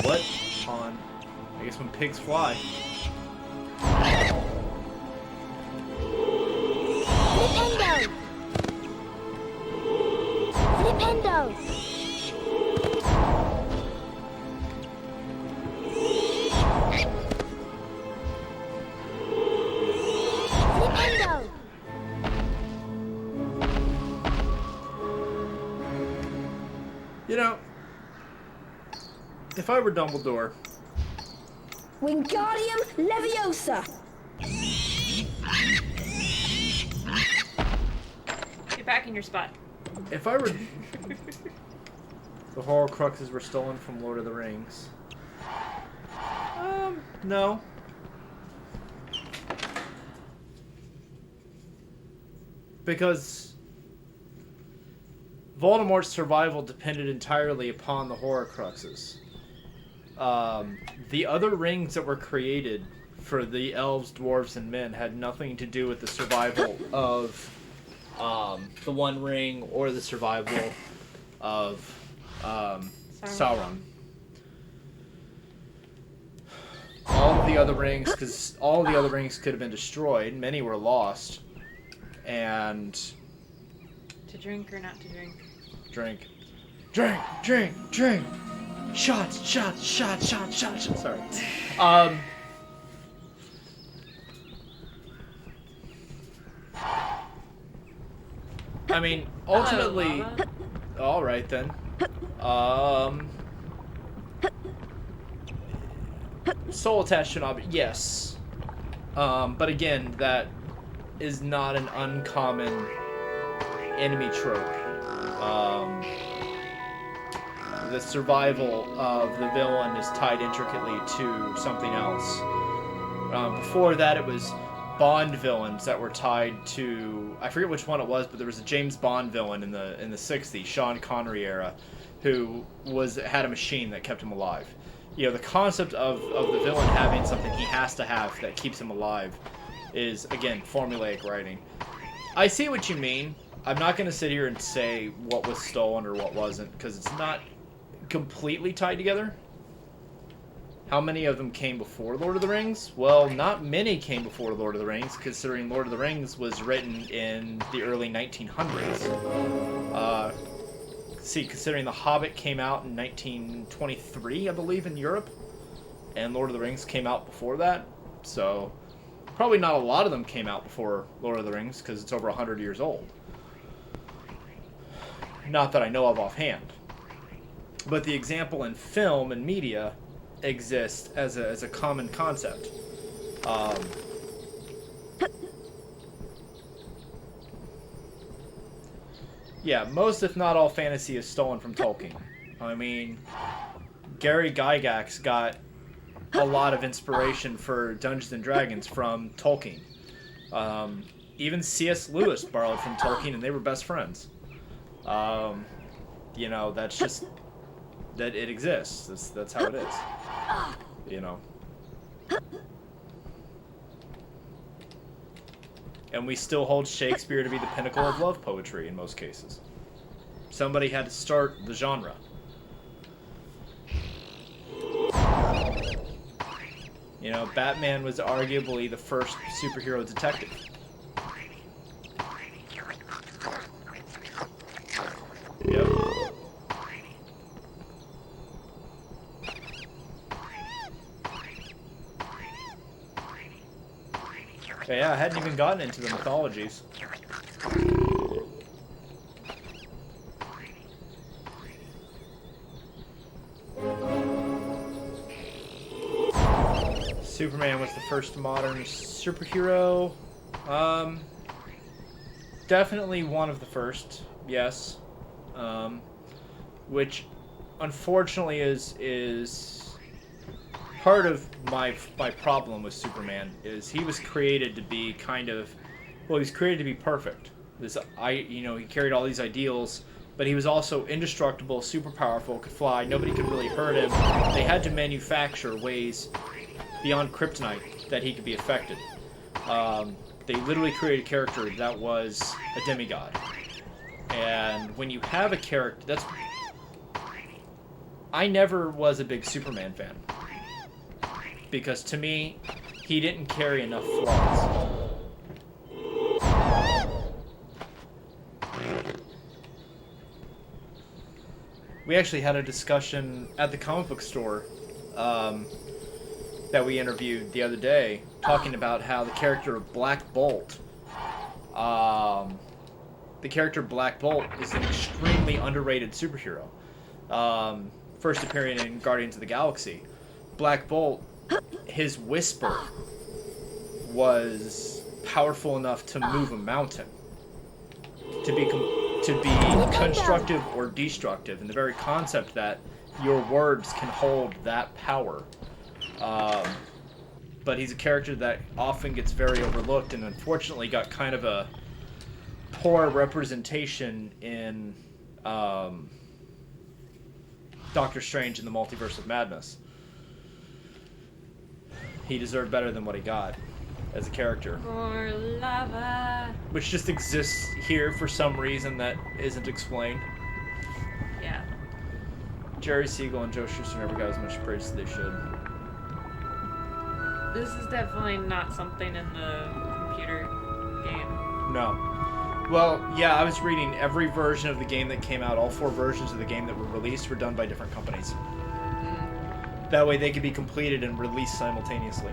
What on? I guess when pigs fly. Flipendo! Flipendo! Flipendo! You know, if I were Dumbledore, Wingardium Leviosa! Get back in your spot. if I were... The Horcruxes were stolen from Lord of the Rings. No. Because Voldemort's survival depended entirely upon the Horcruxes. The other rings that were created for the elves, dwarves, and men had nothing to do with the survival of the One Ring or the survival of Sauron. All of the other rings, because all of the other rings could have been destroyed. Many were lost. And... To drink or not to drink? Drink. Drink, drink, drink! Shots, shots, shots, shots, shots, shots. Sorry. I mean, ultimately... Alright then. Soul attached to an object, yes. But again, that is not an uncommon enemy trope. The survival of the villain is tied intricately to something else. Before that, it was Bond villains that were tied to... I forget which one it was, but there was a James Bond villain in the 60s, Sean Connery era, who had a machine that kept him alive. You know, the concept of the villain having something he has to have that keeps him alive is, again, formulaic writing. I see what you mean. I'm not going to sit here and say what was stolen or what wasn't, because it's not completely tied together. How many of them came before Lord of the Rings? Well, not many came before Lord of the Rings, considering Lord of the Rings was written in the early 1900s. Considering The Hobbit came out in 1923, I believe, in Europe, and Lord of the Rings came out before that, so probably not a lot of them came out before Lord of the Rings, because it's over 100 years old. Not that I know of offhand. But the example in film and media exist as a common concept. Yeah, most if not all fantasy is stolen from Tolkien. I mean, Gary Gygax got a lot of inspiration for Dungeons and Dragons from Tolkien. Even C.S. Lewis borrowed from Tolkien, and they were best friends. You know, that's just that it exists. That's how it is. You know. And we still hold Shakespeare to be the pinnacle of love poetry in most cases. Somebody had to start the genre. You know, Batman was arguably the first superhero detective. Yep. Yeah, I hadn't even gotten into the mythologies. Superman was the first modern superhero. Definitely one of the first, yes. Which, unfortunately, is part of my problem with Superman. Is he was created to be he was created to be perfect. He carried all these ideals, but he was also indestructible, super powerful, could fly. Nobody could really hurt him. They had to manufacture ways beyond kryptonite that he could be affected. They literally created a character that was a demigod. And when you have a character, I never was a big Superman fan. Because to me, he didn't carry enough flaws. We actually had a discussion at the comic book store that we interviewed the other day, talking about how the character of Black Bolt, is an extremely underrated superhero. First appearing in Guardians of the Galaxy. Black Bolt, his whisper was powerful enough to move a mountain. To be constructive or destructive, and the very concept that your words can hold that power. But he's a character that often gets very overlooked, and unfortunately got kind of a poor representation in Doctor Strange in the Multiverse of Madness. He deserved better than what he got as a character. More lava. Which just exists here for some reason that isn't explained. Yeah. Jerry Siegel and Joe Shuster never got as much praise as they should. This is definitely not something in the computer game. No. Well, yeah, I was reading every version of the game that came out. All 4 versions of the game that were released were done by different companies. That way they could be completed and released simultaneously.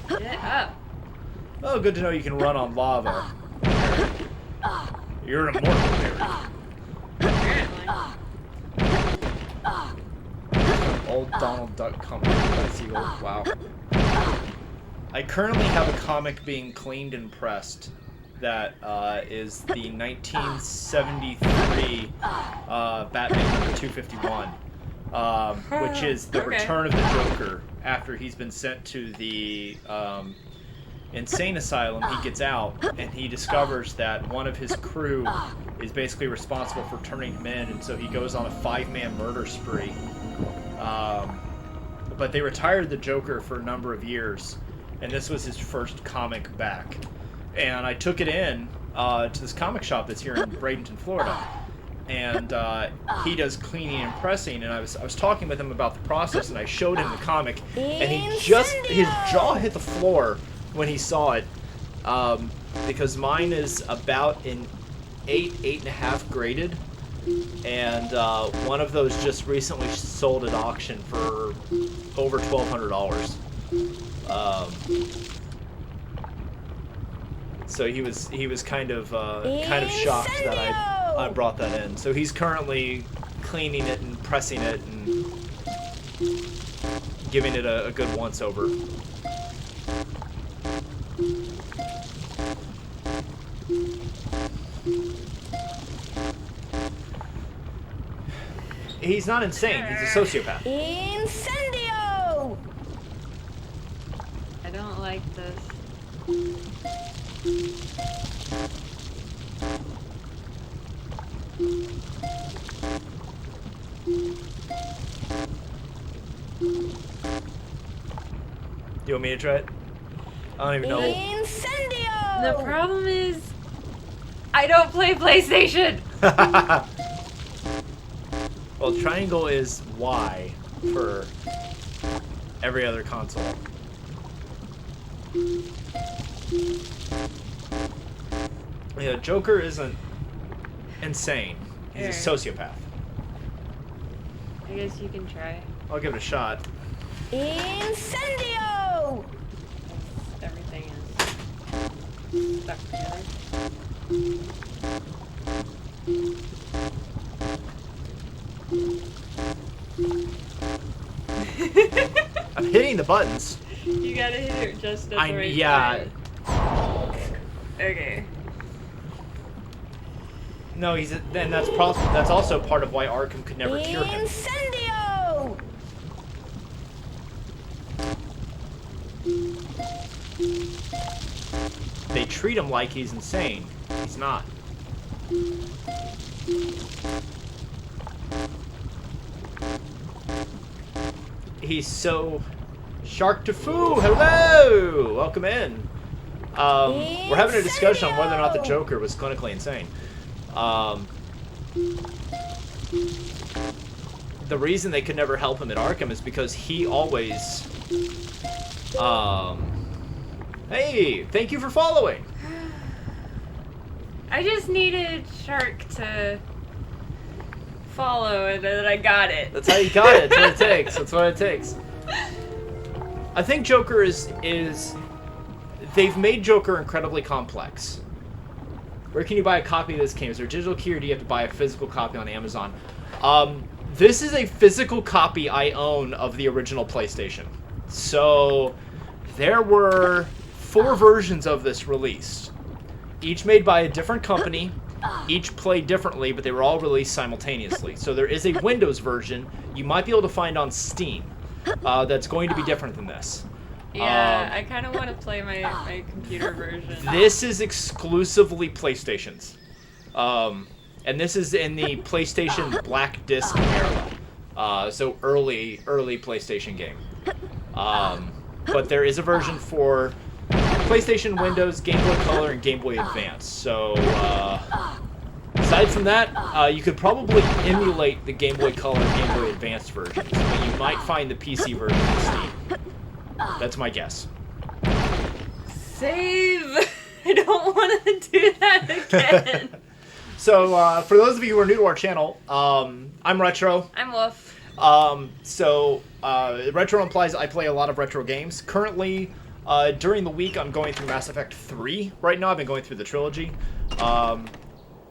Get up. Oh, good to know you can run on lava. You're an immortal, Harry. Old Donald Duck Company by Siegel. Wow. I currently have a comic being cleaned and pressed that is the 1973 Batman number 251, which is the return of the Joker after he's been sent to the insane asylum. He gets out and he discovers that one of his crew is basically responsible for turning him in, and so he goes on a 5-man murder spree. But they retired the Joker for a number of years, and this was his first comic back. And I took it in to this comic shop that's here in Bradenton, Florida. And he does cleaning and pressing, and I was talking with him about the process, and I showed him the comic, and his jaw hit the floor when he saw it, because mine is about an 8.5 graded, and one of those just recently sold at auction for over $1,200. So he was kind of shocked that I brought that in. So he's currently cleaning it and pressing it and giving it a good once over. He's not insane. He's a sociopath. Incendio! I don't like this. You want me to try it? I don't even know. Incendio! The problem is, I don't play PlayStation. Well, triangle is Y for every other console. Yeah, Joker isn't insane. He's a sociopath. I guess you can try. I'll give it a shot. Incendio! Everything is stuck together. I'm hitting the buttons. You gotta hit it just at the right yeah. time. Okay. No, then that's also part of why Arkham could never cure him. Incendio! They treat him like he's insane. He's not. He's so Shark to Foo. Hello, welcome in. We're having a discussion on whether or not the Joker was clinically insane. The reason they could never help him at Arkham is because he always. Hey, thank you for following. I just needed Shark to follow, and then I got it. That's how you got it. That's what it takes. That's what it takes. I think Joker is they've made Joker incredibly complex. Where can you buy a copy of this game? Is there a digital key, or do you have to buy a physical copy on Amazon? This is a physical copy I own of the original PlayStation. So there were 4 versions of this released, each made by a different company, each played differently, but they were all released simultaneously. So there is a Windows version you might be able to find on Steam that's going to be different than this. Yeah, I kind of want to play my computer version. This is exclusively PlayStation's. And this is in the PlayStation Black Disc era. So early PlayStation game. But there is a version for PlayStation, Windows, Game Boy Color, and Game Boy Advance. So, aside from that, you could probably emulate the Game Boy Color and Game Boy Advance versions, but you might find the PC version on Steam. That's my guess. Save! I don't want to do that again. So, for those of you who are new to our channel, I'm Retro. I'm Wolf. Retro implies I play a lot of retro games. Currently, during the week, I'm going through Mass Effect 3 right now. I've been going through the trilogy.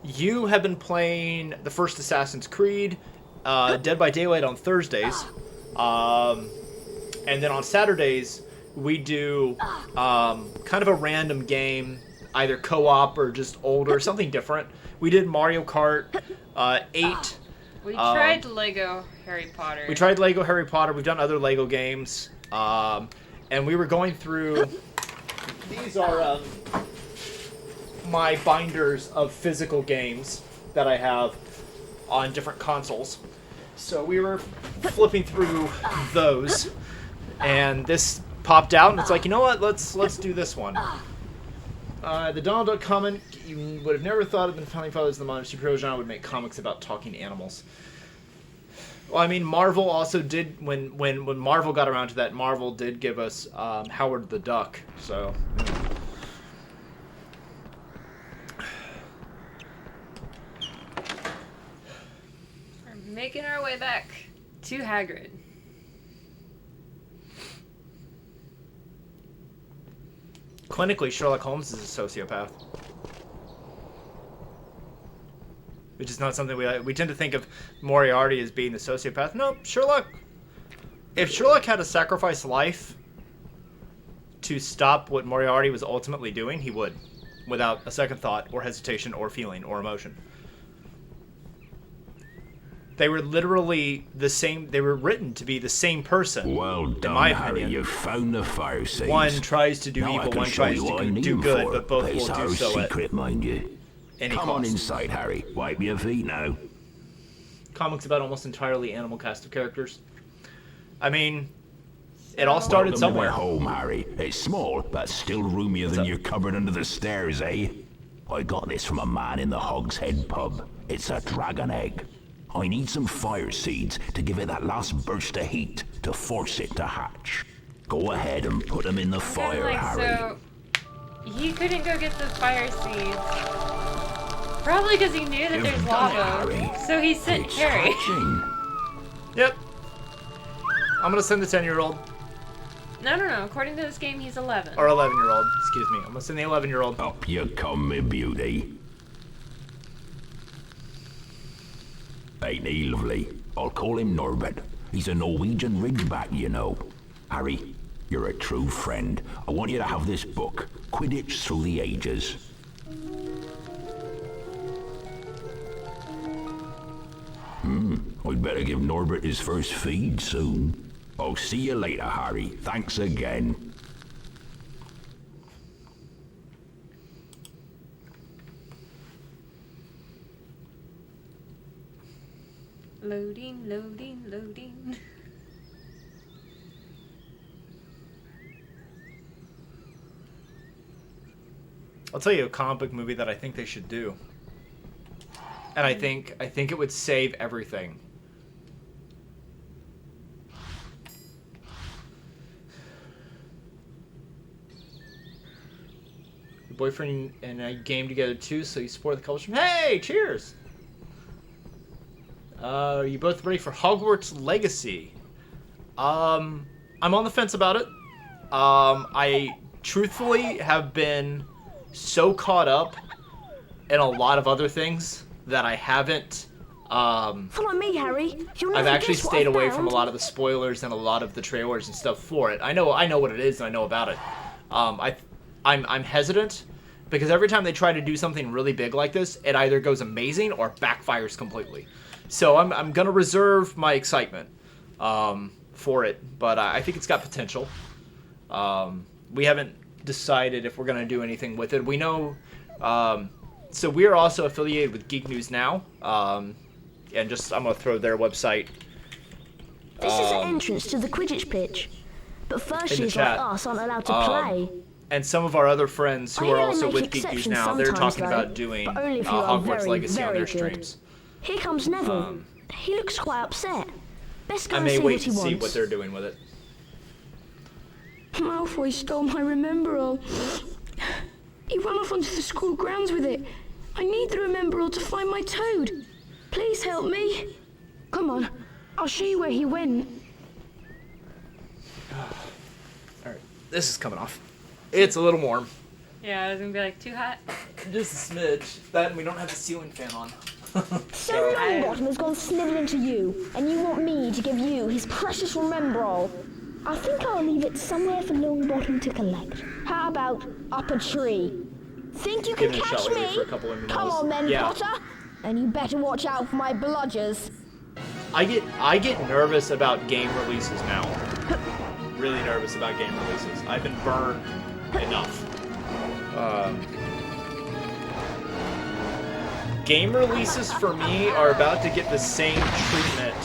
You have been playing the first Assassin's Creed, Dead by Daylight on Thursdays. And then on Saturdays, we do kind of a random game, either co-op or just older, something different. We did Mario Kart 8. We tried Lego Harry Potter. We tried Lego Harry Potter. We've done other Lego games. And we were going through... These are my binders of physical games that I have on different consoles. So we were flipping through those. And this popped out, and it's like, you know what? Let's do this one. The Donald Duck comment, you would have never thought of the Founding Fathers of the modern superhero genre would make comics about talking animals. Well, I mean, Marvel also did, when Marvel got around to that, Marvel did give us Howard the Duck, so... way back to Hagrid. Clinically, Sherlock Holmes is a sociopath. Which is not something we tend to think of Moriarty as being the sociopath. No, Sherlock. If Sherlock had to sacrifice life to stop what Moriarty was ultimately doing, he would, without a second thought or hesitation or feeling or emotion. They were literally the same. They were written to be the same person. Well done, in my Harry. opinion. You found the fire seeds. One tries to do Now I evil, can one show tries you what I to need do them good, for, but both it's will our do so at secret, mind you. any Come on cost. inside, Harry. Wipe your feet now. Comics about almost entirely animal cast of characters. I mean, it all started Welcome somewhere. to my home, Harry. It's small, but still roomier than up? your cupboard under the stairs, eh? I got this from a man in the Hog's Head pub. It's a dragon egg. I need some fire seeds to give it that last burst of heat to force it to hatch. Go ahead and put them in the fire, Like, Harry. so he couldn't go get the fire seeds. Probably because he knew that You've there's done it, lava. Harry. So he sent It's Harry. hatching. Yep. I'm gonna send the 10-year-old No. According to this game, he's 11. or 11-year-old. Excuse me. I'm gonna send the 11-year-old. Up you come, me beauty. Ain't he lovely? I'll call him Norbert. He's a Norwegian ridgeback, you know. Harry, you're a true friend. I want you to have this book, Quidditch Through the Ages. I'd better give Norbert his first feed soon. I'll see you later, Harry. Thanks again. Loading. I'll tell you a comic book movie that I think they should do. And I think it would save everything. Your boyfriend and I game together too, so you support the couple. Hey, cheers! Are you both ready for Hogwarts Legacy? I'm on the fence about it. I truthfully have been so caught up in a lot of other things that I haven't. Follow me, Harry. You'll I've never actually guess what stayed I away found. from a lot of the spoilers and a lot of the trailers and stuff for it. I know what it is and I know about it. I'm hesitant because every time they try to do something really big like this, it either goes amazing or backfires completely. So I'm gonna reserve my excitement for it, but I think it's got potential. We haven't decided if we're gonna do anything with it. We know. So we are also affiliated with Geek News Now, and just I'm gonna throw their website. This is the entrance to the Quidditch pitch. But In the firsties chat. like us aren't allowed to play. And some of our other friends who I are only also make with Geek News exceptions Now, they're sometimes, talking though, about doing but only if you are Hogwarts very, Legacy on very their good. streams. Here comes Neville. He looks quite upset. Best go I and may see wait what he to see wants. what they're doing with it. Malfoy stole my Remember-All. He ran off onto the school grounds with it. I need the Remember-All to find my Toad. Please help me. Come on, I'll show you where he went. Alright, this is coming off. It's a little warm. Yeah, I was gonna be like, too hot. Just a smidge. That and we don't have the ceiling fan on. So Longbottom has gone snivelling to you, and you want me to give you his precious Remember-All. I think I'll leave it somewhere for Longbottom to collect. How about up a tree? Think you can Give it a catch shot later me? for a couple of Come minutes. on then, Yeah. Potter. And you better watch out for my bludgers. I get nervous about game releases now. Really nervous about game releases. I've been burned enough. Game releases for me are about to get the same treatment.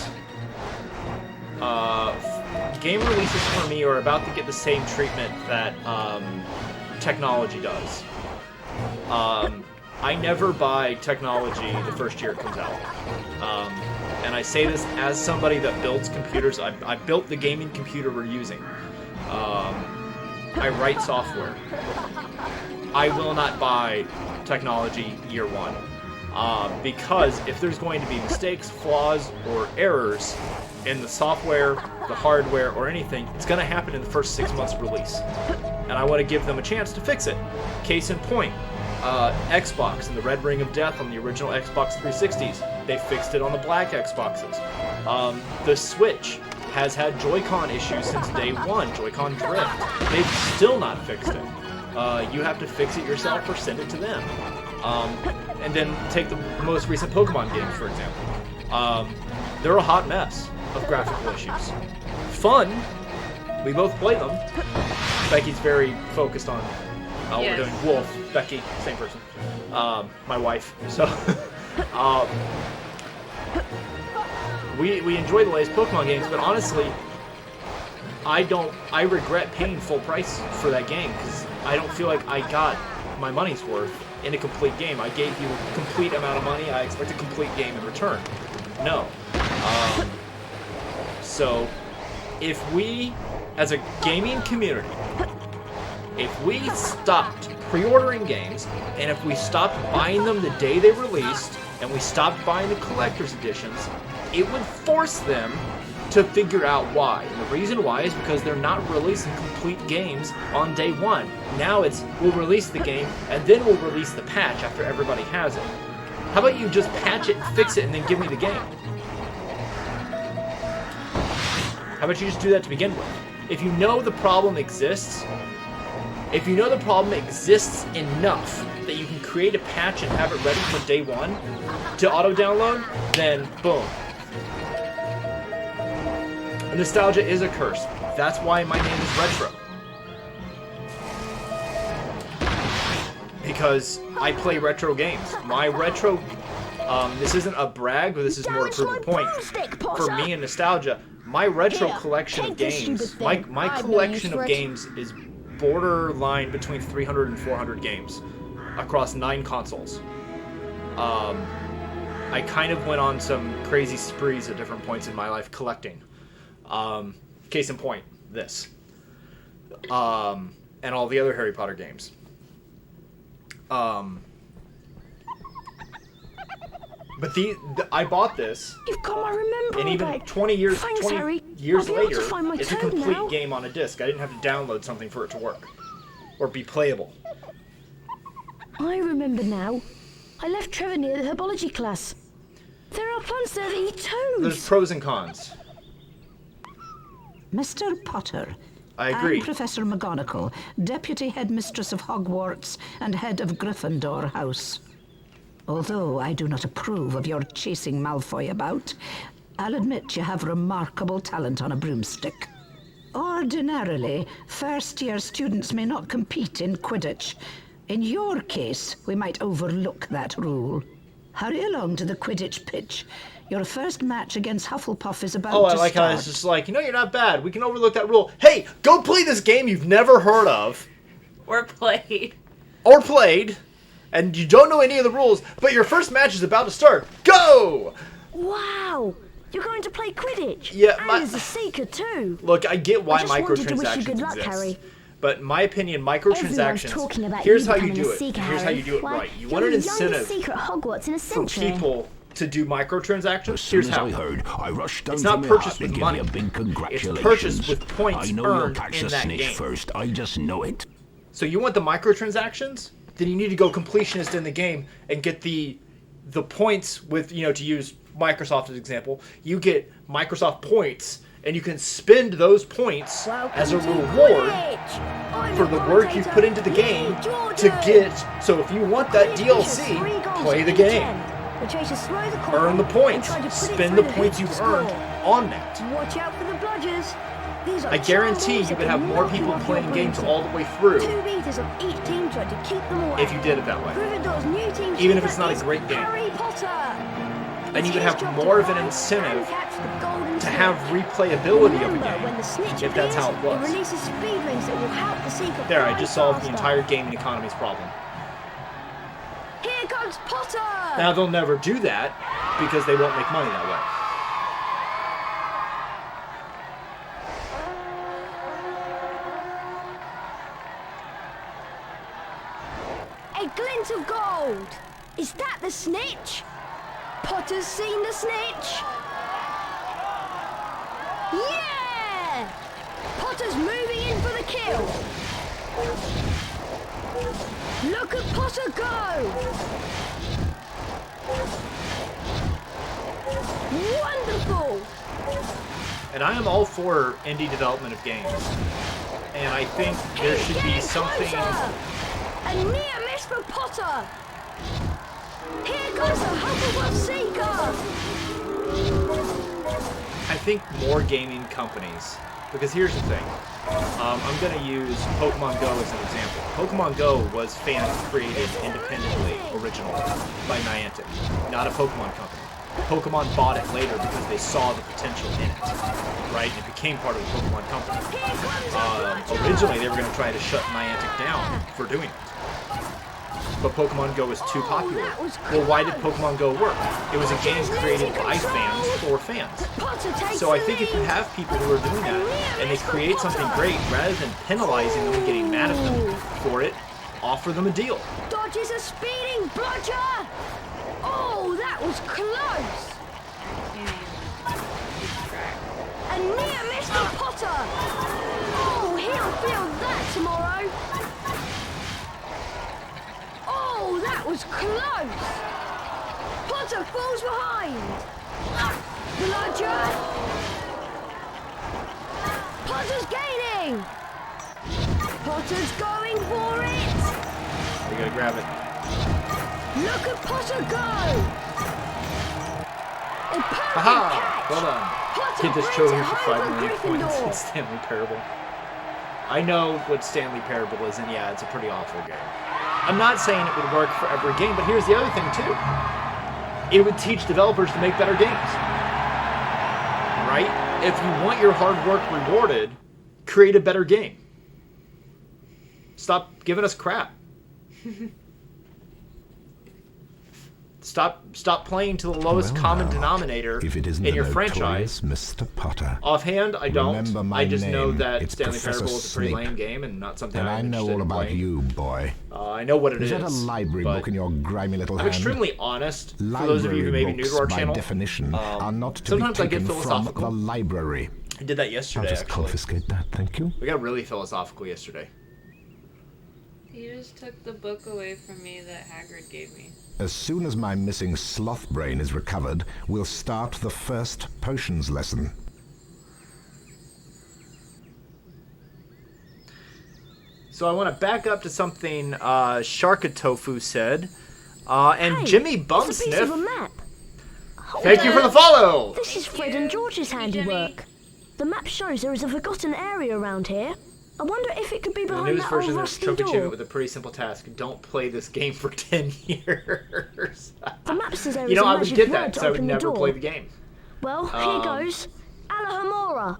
Game releases for me are about to get the same treatment that technology does. I never buy technology the first year it comes out. And I say this as somebody that builds computers. I built the gaming computer we're using. I write software. I will not buy technology year one. Because if there's going to be mistakes, flaws, or errors in the software, the hardware, or anything, it's going to happen in the first 6 months of release. And I want to give them a chance to fix it. Case in point, Xbox and the Red Ring of Death on the original Xbox 360s. They fixed it on the black Xboxes. The Switch has had Joy-Con issues since day one, Joy-Con drift. They've still not fixed it. You have to fix it yourself or send it to them. And then take the most recent Pokemon games, for example. They're a hot mess of graphical issues. Fun. We both play them. Becky's very focused on... we're doing Wolf, Becky, same person. My wife. So, we enjoy the latest Pokemon games, but honestly, I regret paying full price for that game, because I don't feel like I got my money's worth in a complete game. I gave you a complete amount of money, I expect a complete game in return. No. So, if we, as a gaming community, if we stopped pre-ordering games, and if we stopped buying them the day they released, and we stopped buying the collector's editions, it would force them to figure out why. And the reason why is because they're not releasing complete games on day one. Now it's, we'll release the game, and then we'll release the patch after everybody has it. How about you just patch it, fix it, and then give me the game? How about you just do that to begin with? If you know the problem exists, if you know the problem exists enough that you can create a patch and have it ready for day one to auto-download, then boom. Nostalgia is a curse. That's why my name is Retro. Because I play retro games. My retro... this isn't a brag, but this is more to prove a point. For me and Nostalgia, my retro collection of games... My collection of games is borderline between 300 and 400 games across 9 consoles. I kind of went on some crazy sprees at different points in my life collecting. Case in point, this. And all the other Harry Potter games. But I bought this. You've got my remember and even back. 20 years, Thanks, 20 Harry. years I'll be able later, to find my it's a toad complete now. game on a disc. I didn't have to download something for it to work. Or be playable. I remember now. I left Trevor near the herbology class. There are plants there that eat toads. There's pros and cons. Mr. Potter. I agree. I'm Professor McGonagall, Deputy Headmistress of Hogwarts and Head of Gryffindor House. Although I do not approve of your chasing Malfoy about, I'll admit you have remarkable talent on a broomstick. Ordinarily, first-year students may not compete in Quidditch. In your case, we might overlook that rule. Hurry along to the Quidditch pitch. Your first match against Hufflepuff is about to start. I like how it's just like, you're not bad. We can overlook that rule. Hey, go play this game you've never heard of. Or played. Or played. And you don't know any of the rules, but your first match is about to start. Go! Wow! You're going to play Quidditch? Yeah, and as a seeker too. Look, I get why I just wanted to wish you microtransactions good luck, exist. Harry. But in my opinion, Everyone's microtransactions, talking about here's you how you becoming do a it. seeker, Here's how Harry. you do it Why, right. You you're want an the youngest incentive seeker at Hogwarts in a for century. people to do microtransactions. As soon Here's as how. I heard, I rushed down It's to not my purchased hut to with give money. you a big It's congratulations. purchased with points I know you'll earned catch in the that snitch game. first. I just know it. So you want the microtransactions? Then you need to go completionist in the game and get the points with, to use Microsoft as an example. You get Microsoft points, and you can spend those points as a reward for the work you've put into the game to get. So if you want that DLC, play the game. Earn the points. Spend the points you've earned on that. Watch out for the bludgers. These are I guarantee you would have more people playing games all the way through 2 meters of each team trying to keep them away. if you did it that way. Gryffindor's new team Even if keeper it's not a is great game. Harry Potter. And you would It's have his job more to of an find incentive and catch the golden to have snitch. replayability of a Remember, when game, the snitch if that's how it appears, was. releases speed rings that will help the seeker There, I fly just solved the faster. entire gaming economy's problem. Here comes Potter! Now, they'll never do that because they won't make money that way. A glint of gold! Is that the snitch? Potter's seen the snitch? Yeah! Potter's moving in for the kill. Look at Potter go! Wonderful! And I am all for indie development of games. And I think there should be something... A near miss for Potter! Here goes the Hogwarts Seeker! I think more gaming companies, because here's the thing. I'm going to use Pokemon Go as an example. Pokemon Go was fan-created independently, originally, by Niantic, not a Pokemon company. Pokemon bought it later because they saw the potential in it, right? It became part of the Pokemon company. Originally, they were going to try to shut Niantic down for doing it. But Pokemon Go was too popular. Well, why did Pokemon Go work? It was a game created by fans for fans. So I think if you have people who are doing that, and they create something great, rather than penalizing them and getting mad at them for it, offer them a deal. Dodges a speeding bludger! Oh, that was close! A near miss for Potter! Oh, he'll feel that tomorrow! Oh, that was close! Potter falls behind! Bludger! Potter's gaining! Potter's going for it! We gotta grab it. Look at Potter go! A perfect Haha! catch! Well done. Potter Get this brings trophy it for home 5 million points. Gryffindor. It's Stanley Parable. I know what Stanley Parable is, and yeah, it's a pretty awful game. I'm not saying it would work for every game, but here's the other thing too. It would teach developers to make better games. Right? If you want your hard work rewarded, create a better game. Stop giving us crap. Stop playing to the lowest common denominator if it isn't in your the franchise. Mr. Potter. Offhand, I don't. Remember my I just know name. that It's Stanley Professor Parable is a pretty Snape. lame game and not something And I'm I know interested all in about playing. you, boy. I know what it is. Is that a library but book in your grimy little I'm hand? extremely honest. For Library those of you who may be new to our books, channel, by definition, are not to be sometimes I get taken from philosophical. the library. I did that I'll yesterday, just actually. confiscate that, thank you. We got really philosophical yesterday. You just took the book away from me that Hagrid gave me. As soon as my missing sloth brain is recovered, we'll start the first potions lesson. So I want to back up to something Sharkatofu said. And Hey, Jimmy it's a piece of a Bumsniff, map. thank you for the follow! This is Fred and George's handiwork. The map shows there is a forgotten area around here. I wonder if it could be In the behind newest that old version, there's a rusty trophy door. achievement with a pretty simple task. Don't play this game for 10 years. The map says there You is know, a I would magic get word that, to because I would open the never door. play the game. Well, here goes. Alahamora.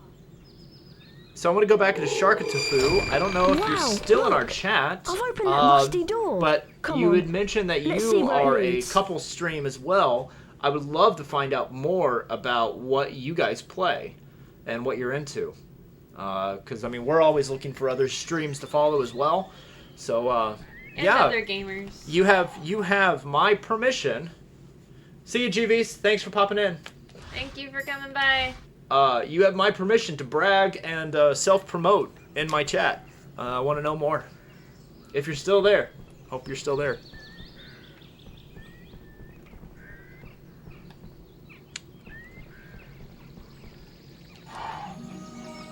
So I'm going to go back into Sharkatofu. I don't know if you're Wow, still in our look. chat. I've opened that rusty door. But Come you on. had mentioned that Let's see you what it are a reads. couple stream as well. I would love to find out more about what you guys play and what you're into. Because, I mean, we're always looking for other streams to follow as well. So, And yeah. other gamers. You have my permission. See you, GVs. Thanks for popping in. Thank you for coming by. You have my permission to brag and self-promote in my chat. I want to know more. If you're still there. Hope you're still there.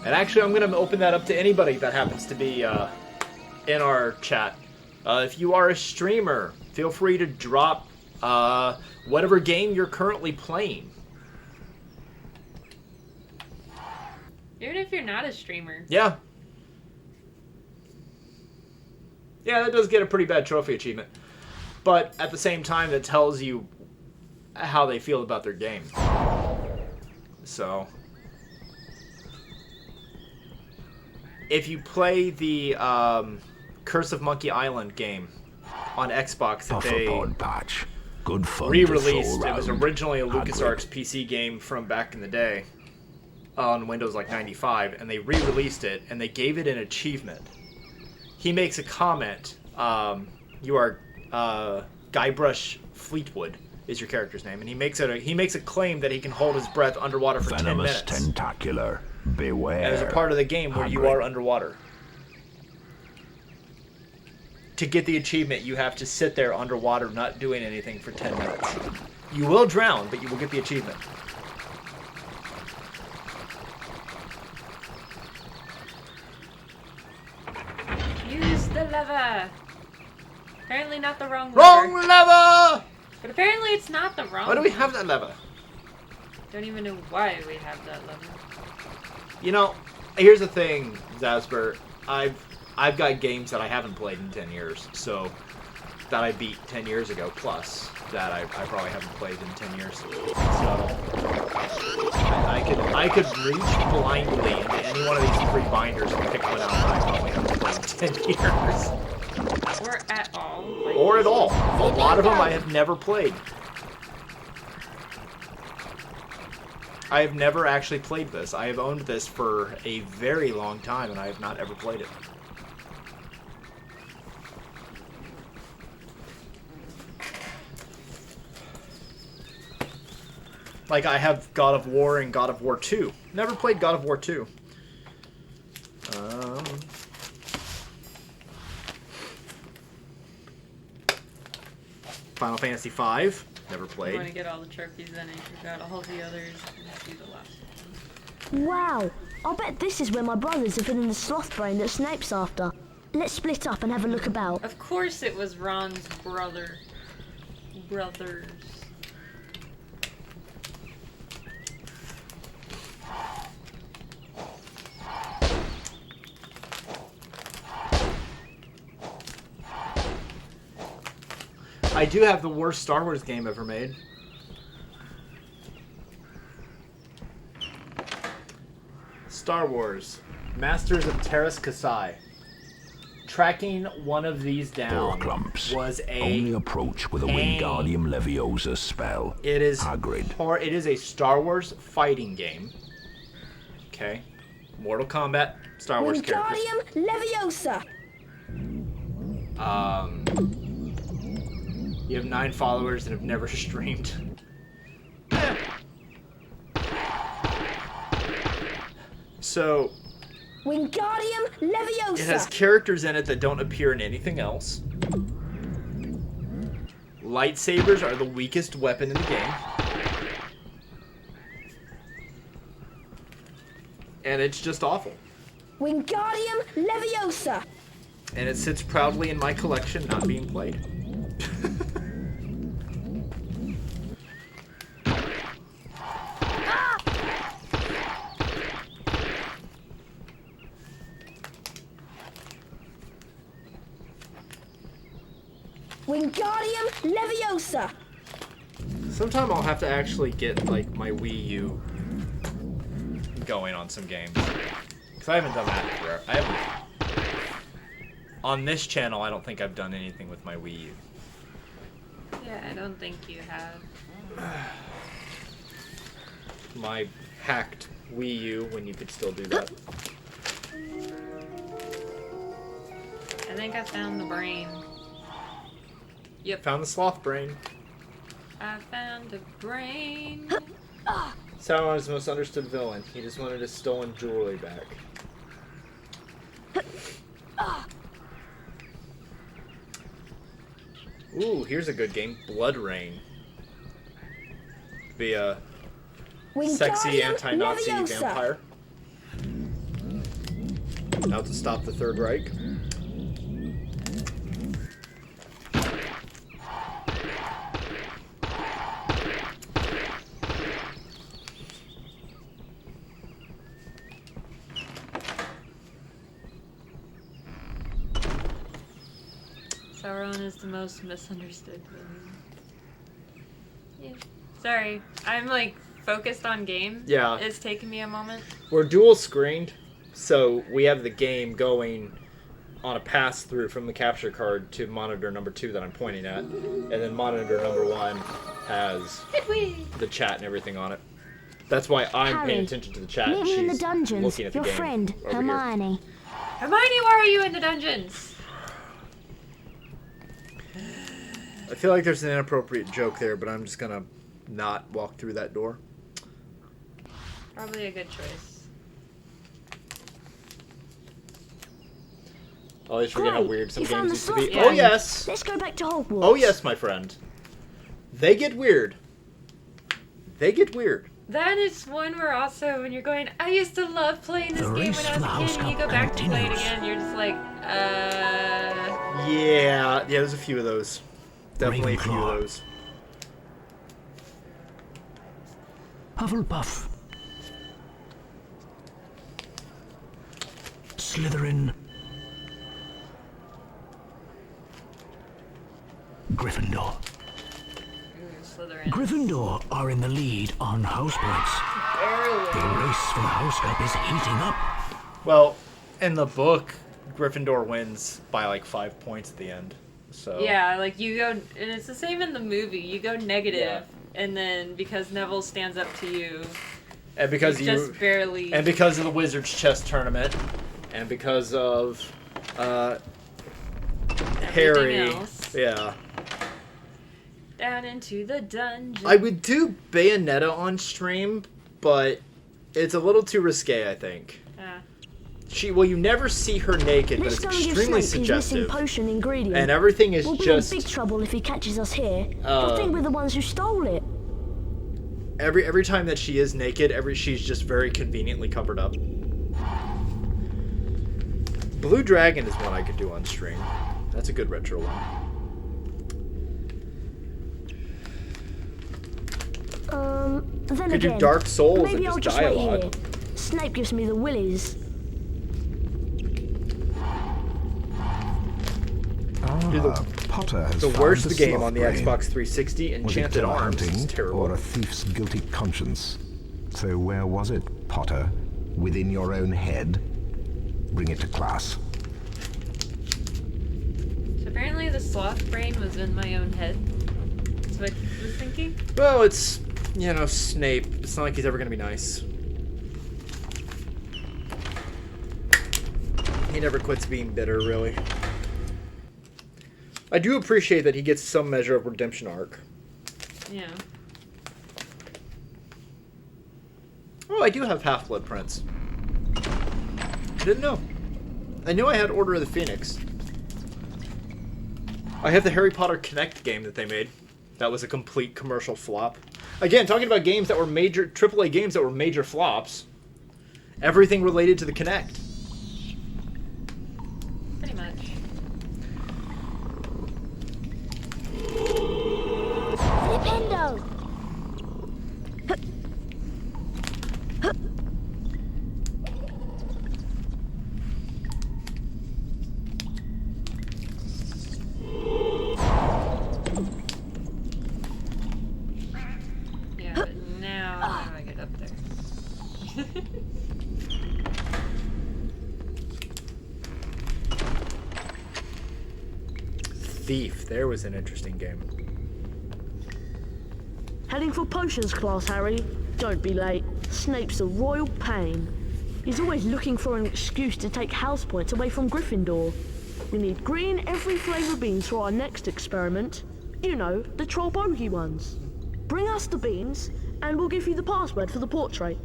And actually, I'm going to open that up to anybody that happens to be in our chat. If you are a streamer, feel free to drop whatever game you're currently playing. Even if you're not a streamer. Yeah. Yeah, that does get a pretty bad trophy achievement. But at the same time, that tells you how they feel about their game. So, if you play the Curse of Monkey Island game on Xbox that they Pufferpod patch. Good fun. re-released, it was originally a LucasArts PC game from back in the day on Windows like 95, and they re-released it, and they gave it an achievement. He makes a comment, you are Guybrush Fleetwood is your character's name, and he makes a claim that he can hold his breath underwater for 10 Venomous minutes. tentacular, beware. And there's a part of the game where you are underwater. To get the achievement, you have to sit there underwater, not doing anything for 10 minutes. You will drown, but you will get the achievement. Use the lever. Apparently not the wrong lever. Wrong lever! But apparently it's not the wrong Why do we have that lever? Don't even know why we have that lever. You know, here's the thing, Zasper. I've got games that I haven't played in 10 years, so that I beat 10 years ago, plus that I probably haven't played in 10 years. So I could reach blindly into any one of these 3 binders and pick one out that I probably haven't played in 10 years. Or at all. Like, Or at all. A lot of them I have never played. I have never actually played this. I have owned this for a very long time, and I have not ever played it. Like, I have God of War and God of War 2. Never played God of War 2. Final Fantasy V. Never You played. want to get all the trophies in and you got all the others and do the last one. Wow, I'll bet this is where my brothers have hidden the sloth brain that Snape's after. Let's split up and have a look about. Of course it was Ron's brothers. I do have the worst Star Wars game ever made. Star Wars. Masters of Terras Kasai. Tracking one of these down Clumps. was Only approach with a Wingardium Leviosa spell. It is Hagrid. It is a Star Wars fighting game. Okay. Mortal Kombat, Star Wars characters. Wingardium Leviosa! You have 9 followers and have never streamed. So, Wingardium Leviosa! it has characters in it that don't appear in anything else. Lightsabers are the weakest weapon in the game. And it's just awful. Wingardium Leviosa! And it sits proudly in my collection, not being played. Wingardium Leviosa! Sometime I'll have to actually get, like, my Wii U going on some games. Because I haven't done that forever. I haven't... On this channel, I don't think I've done anything with my Wii U. Yeah, I don't think you have. My hacked Wii U, when you could still do that. I think I found the brain. Yep. Found the sloth brain. I found a brain. Sauron's most understood villain. He just wanted his stolen jewelry back. Ooh, here's a good game. Blood Rain. Be a sexy anti-Nazi vampire. Out to stop the Third Reich. Sauron is the most misunderstood villain. Yeah. Sorry, I'm like focused on game. Yeah. It's taking me a moment. We're dual screened, so we have the game going on a pass through from the capture card to monitor number 2 that I'm pointing at, and then monitor number 1 has the chat and everything on it. That's why I'm Harry, paying attention to the chat. meet And me in she's the dungeons. looking at the Your game friend, over here. Hermione. Hermione, why are you in the dungeons? I feel like there's an inappropriate joke there, but I'm just gonna not walk through that door. Probably a good choice. I always forget how weird some You found games the used to be. sloth Oh game. yes! Let's go back to Hogwarts. Oh yes, my friend. They get weird. They get weird. That is one where also when you're going, I used to love playing this The game race when I was for a kid, and you the go back to play it continues. again, you're just like, Yeah, there's a few of those. Definitely a few Ravenclaw. of those. Hufflepuff. Slytherin. Gryffindor. Slytherin. Gryffindor are in the lead on house points. The Barely. race for the house cup is heating up. Well, in the book, Gryffindor wins by like 5 points at the end. So Yeah, like you go, and it's the same in the movie. You go negative, Yeah. and then because Neville stands up to you, and because you just barely. and because of the Wizards chess tournament, and because of Harry, else. yeah. Down into the dungeon. I would do Bayonetta on stream, but it's a little too risque, I think. You never see her naked, but Let's it's go and give extremely Snape his missing suggestive. potion ingredient. And everything is We'll be just in big trouble if he catches us here. He'll think we're the ones who stole it. every time that she is naked, she's just very conveniently covered up. Blue Dragon is one I could do on stream. That's a good retro one. Then Could do again, Dark Souls maybe and I'll just just wait dialogue. here. Snape gives me the willies. Potter has The found worst the game sloth on the brain. Xbox 360, Was it Enchanted clever Arms. It's hunting terrible. or a thief's guilty conscience? So where was it, Potter? Within your own head? Bring it to class. So apparently the sloth brain was in my own head. That's what I was thinking. Well, it's, Snape. It's not like he's ever going to be nice. He never quits being bitter, really. I do appreciate that he gets some measure of redemption arc. Yeah. Oh, I do have Half-Blood Prince. I didn't know. I knew I had Order of the Phoenix. I have the Harry Potter Connect game that they made. That was a complete commercial flop. Again, talking about games that were major, AAA games that were major flops. Everything related to the Connect. Pretty much. Flipendo! Yeah, but now how do I get up there? Thief. There was an interesting game. Heading for potions class, Harry. Don't be late. Snape's a royal pain. He's always looking for an excuse to take house points away from Gryffindor. We need green every flavour beans for our next experiment. You know, the troll bogey ones. Bring us the beans, and we'll give you the password for the portrait.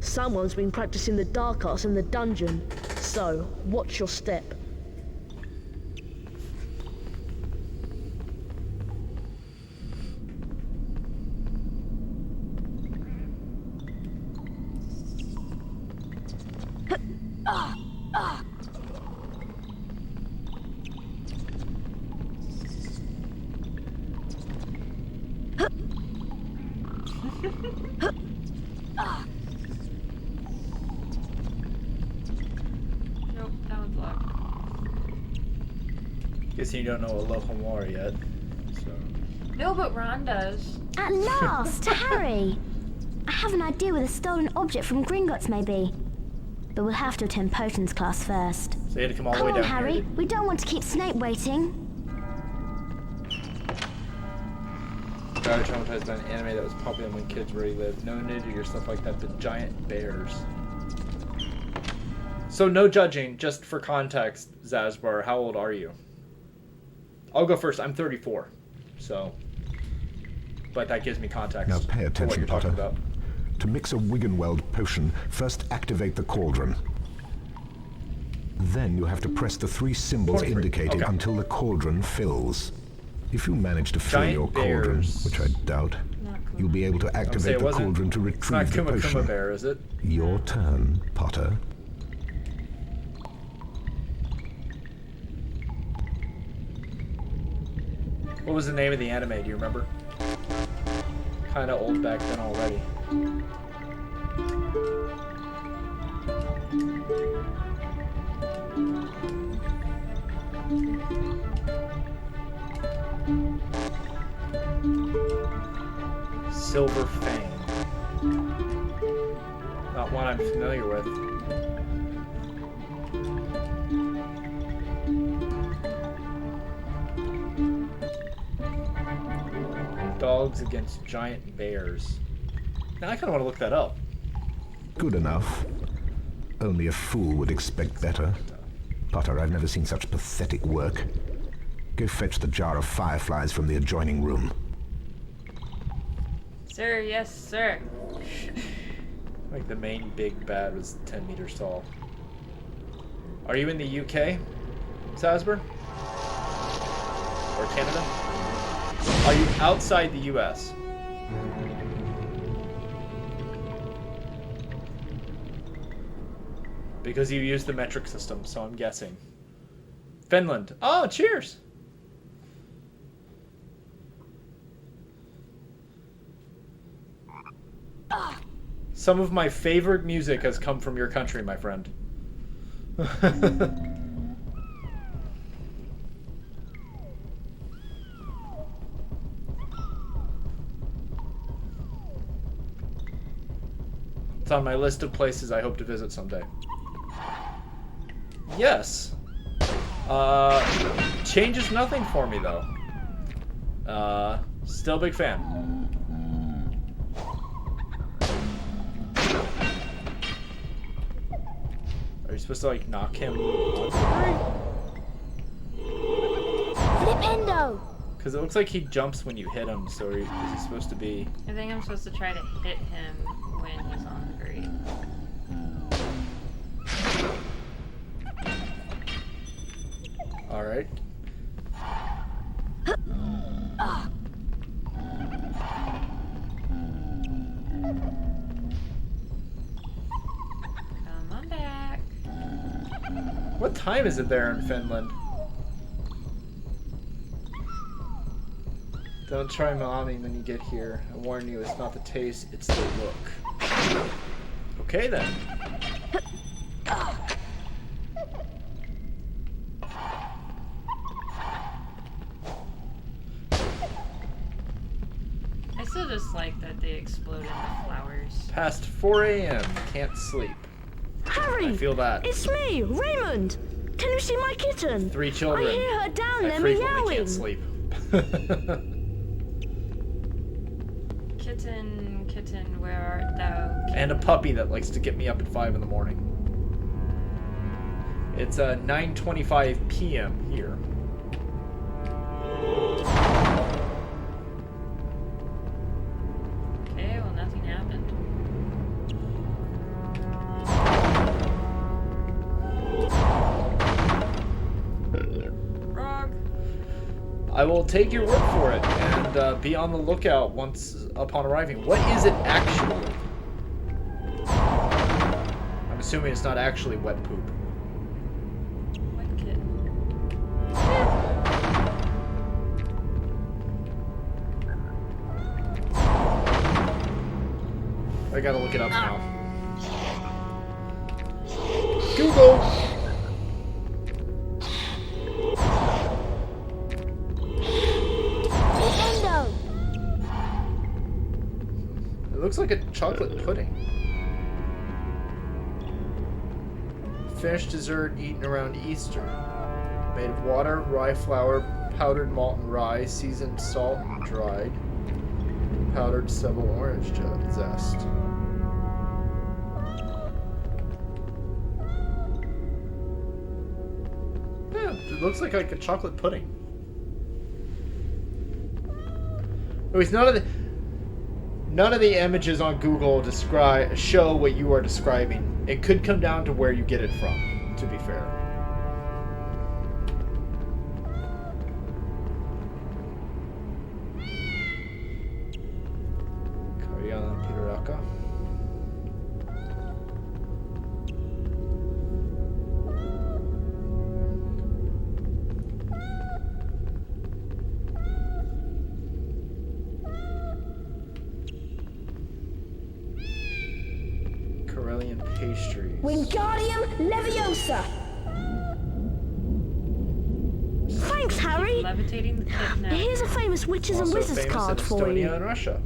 Someone's been practicing the dark arts in the dungeon, so watch your step. Nope, that one's locked. Guessing you don't know Aloha More yet. So. No, but Ron does. At last, Harry! I have an idea where the stolen object from Gringotts may be. But we'll have to attend potions class first. So you had to come all the Come way on, down Harry. here. We don't want to keep Snape waiting. Very traumatized by an anime that was popular when kids where he lived. No nudity or stuff like that, but giant bears. So no judging, just for context, Zazbar, how old are you? I'll go first. I'm 34. So, but that gives me context. Now pay for what attention, you're talking Potter. about. To mix a Wiggenweld potion, first activate the cauldron. Then you have to press the 3 symbols 23. indicated Okay. until the cauldron fills. If you manage to fill Giant your cauldron, bears. which I doubt, you'll be able to Say activate it the wasn't. cauldron to It's not retrieve the Kuma Kuma potion. Bear, is it? Your turn, Potter. What was the name of the anime? Do you remember? Kind of old back then already. Silver Fang. Not one I'm familiar with. Dogs against giant bears. Now I kind of want to look that up. Good enough. Only a fool would expect better. Potter, I've never seen such pathetic work. Go fetch the jar of fireflies from the adjoining room. Sir, yes, sir. Like the main big bad was 10 meters tall. Are you in the UK, Sasber? Or Canada? Are you outside the US? Because you use the metric system, so I'm guessing. Finland. Oh, cheers! Some of my favorite music has come from your country, my friend. It's on my list of places I hope to visit someday. Yes. Changes nothing for me, though. Still a big fan. Are you supposed to, like, knock him on Flipendo! Because it looks like he jumps when you hit him, so is he supposed to be... I think I'm supposed to try to hit him when he's on the grate. Alright. Come on back. What time is it there in Finland? Don't try mommy when you get here. I warn you, it's not the taste, it's the look. Okay then. I still just like that they explode into flowers. Past 4 a.m. Can't sleep. Harry! I feel that. It's me, Raymond! Can you see my kitten? 3 children. I hear her down I there frequently meowing. can't sleep. Kitten, where art thou? And a puppy that likes to get me up at 5 in the morning. It's 9:25 p.m. here. Okay, well, nothing happened. Frog. I will take your word for it and be on the lookout once upon arriving. What is it actually? I'm assuming it's not actually wet poop. Wet kitten. I gotta look it up now. Google! Flipendo! It looks like a chocolate pudding. Finished dessert eaten around Easter. Made of water, rye flour, powdered malt and rye, seasoned salt and dried. Powdered Seville orange zest. It looks like a chocolate pudding. Anyways, none of the images on Google show what you are describing. It could come down to where you get it from, to be fair. Karyan Piraka. Corellian pastries. Wingardium Leviosa! Thanks, Harry. Levitating the kid now. Here's a famous witches and Also wizards famous card in for Estonia you. and Russia.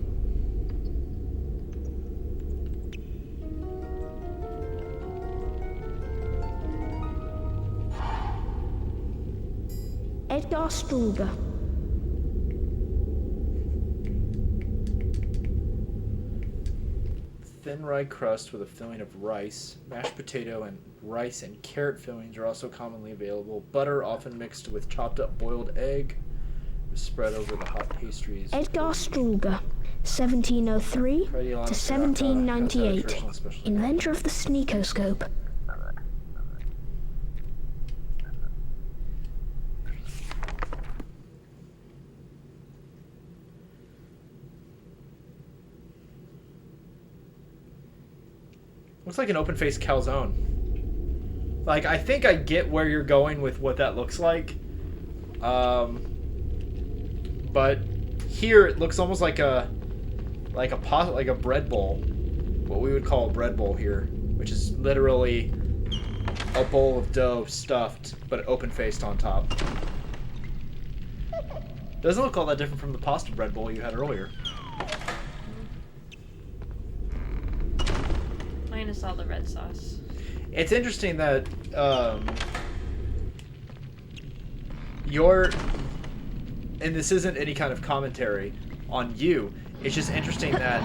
Edgar Struger. Thin rye crust with a filling of rice, mashed potato, and rice and carrot fillings are also commonly available. Butter, often mixed with chopped up boiled egg, is spread over the hot pastries. Edgar Struger, 1703 to 1798. Inventor of the sneakoscope. Looks like an open-faced calzone. Like, I think I get where you're going with what that looks like. But here it looks almost like a bread bowl. What we would call a bread bowl here, which is literally a bowl of dough stuffed, but open-faced on top. Doesn't look all that different from the pasta bread bowl you had earlier. Minus all the red sauce. It's interesting that and this isn't any kind of commentary on you. It's just interesting that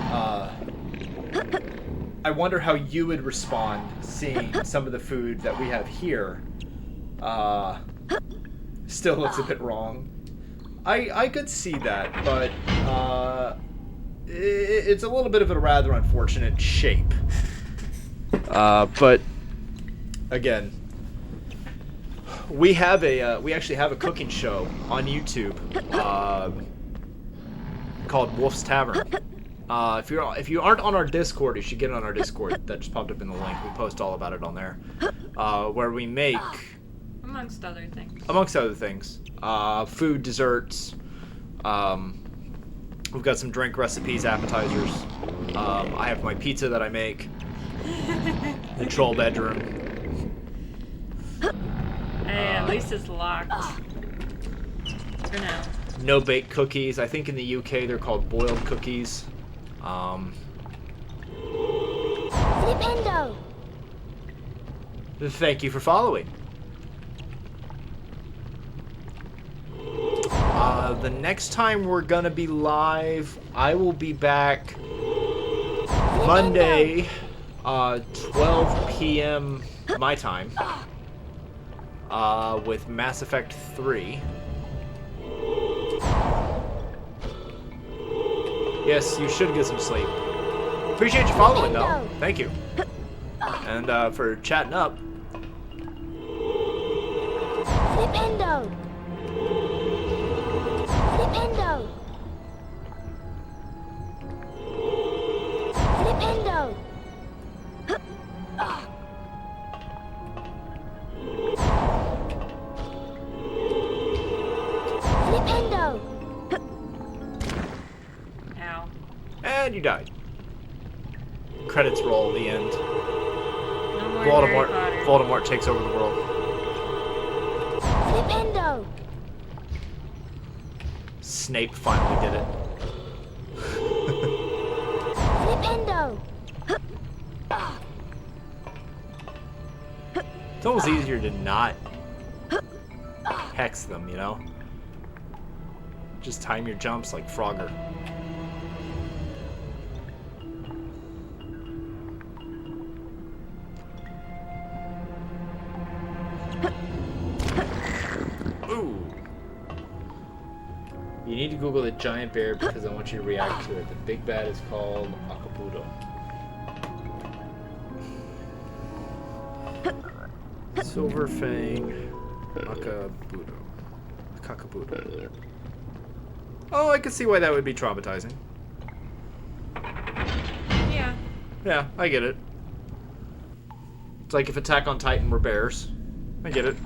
I wonder how you would respond seeing some of the food that we have here. Still looks a bit wrong. I could see that, but it's a little bit of a rather unfortunate shape. But again, we actually have a cooking show on YouTube called Wolf's Tavern. If you aren't on our Discord, you should get on our Discord. That just popped up in the link. We post all about it on there, where we make Amongst other things. Food, desserts. We've got some drink recipes, appetizers. I have my pizza that I make. The troll bedroom. Hey, at least it's locked. For now. No bake cookies. I think in the UK they're called boiled cookies. Flipendo! Thank you for following. The next time we're gonna be live, I will be back Monday, 12 p.m. my time, with Mass Effect 3. Yes, you should get some sleep. Appreciate you following, though. Thank you. And for chatting up. Flipendo! Flipendo! Flipendo! Flipendo! Ow. And you died. Credits roll, the end. No more Harry Potter. Voldemort takes over the world. Flipendo! Snape finally did it. Flipendo! It's almost easier to not hex them, you know? Just time your jumps like Frogger. You need to Google the giant bear because I want you to react to it. The big bad is called Akabuto. Silver Fang Akabuto. Kakabuto. Oh, I can see why that would be traumatizing. Yeah. Yeah, I get it. It's like if Attack on Titan were bears. I get it.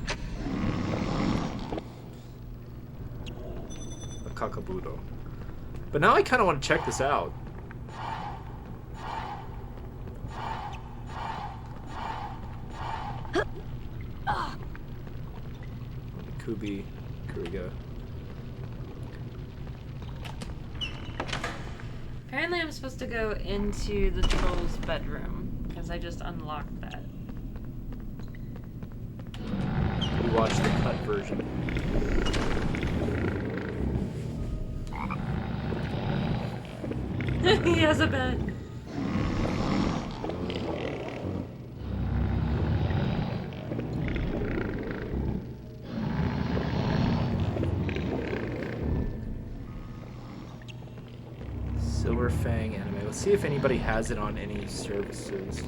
A Kakabuto. But now I kind of want to check this out. Kubi, Kuriga. Apparently I'm supposed to go into the troll's bedroom, because I just unlocked that. We watched the cut version. He has a bed. Silver Fang anime. Let's see if anybody has it on any services.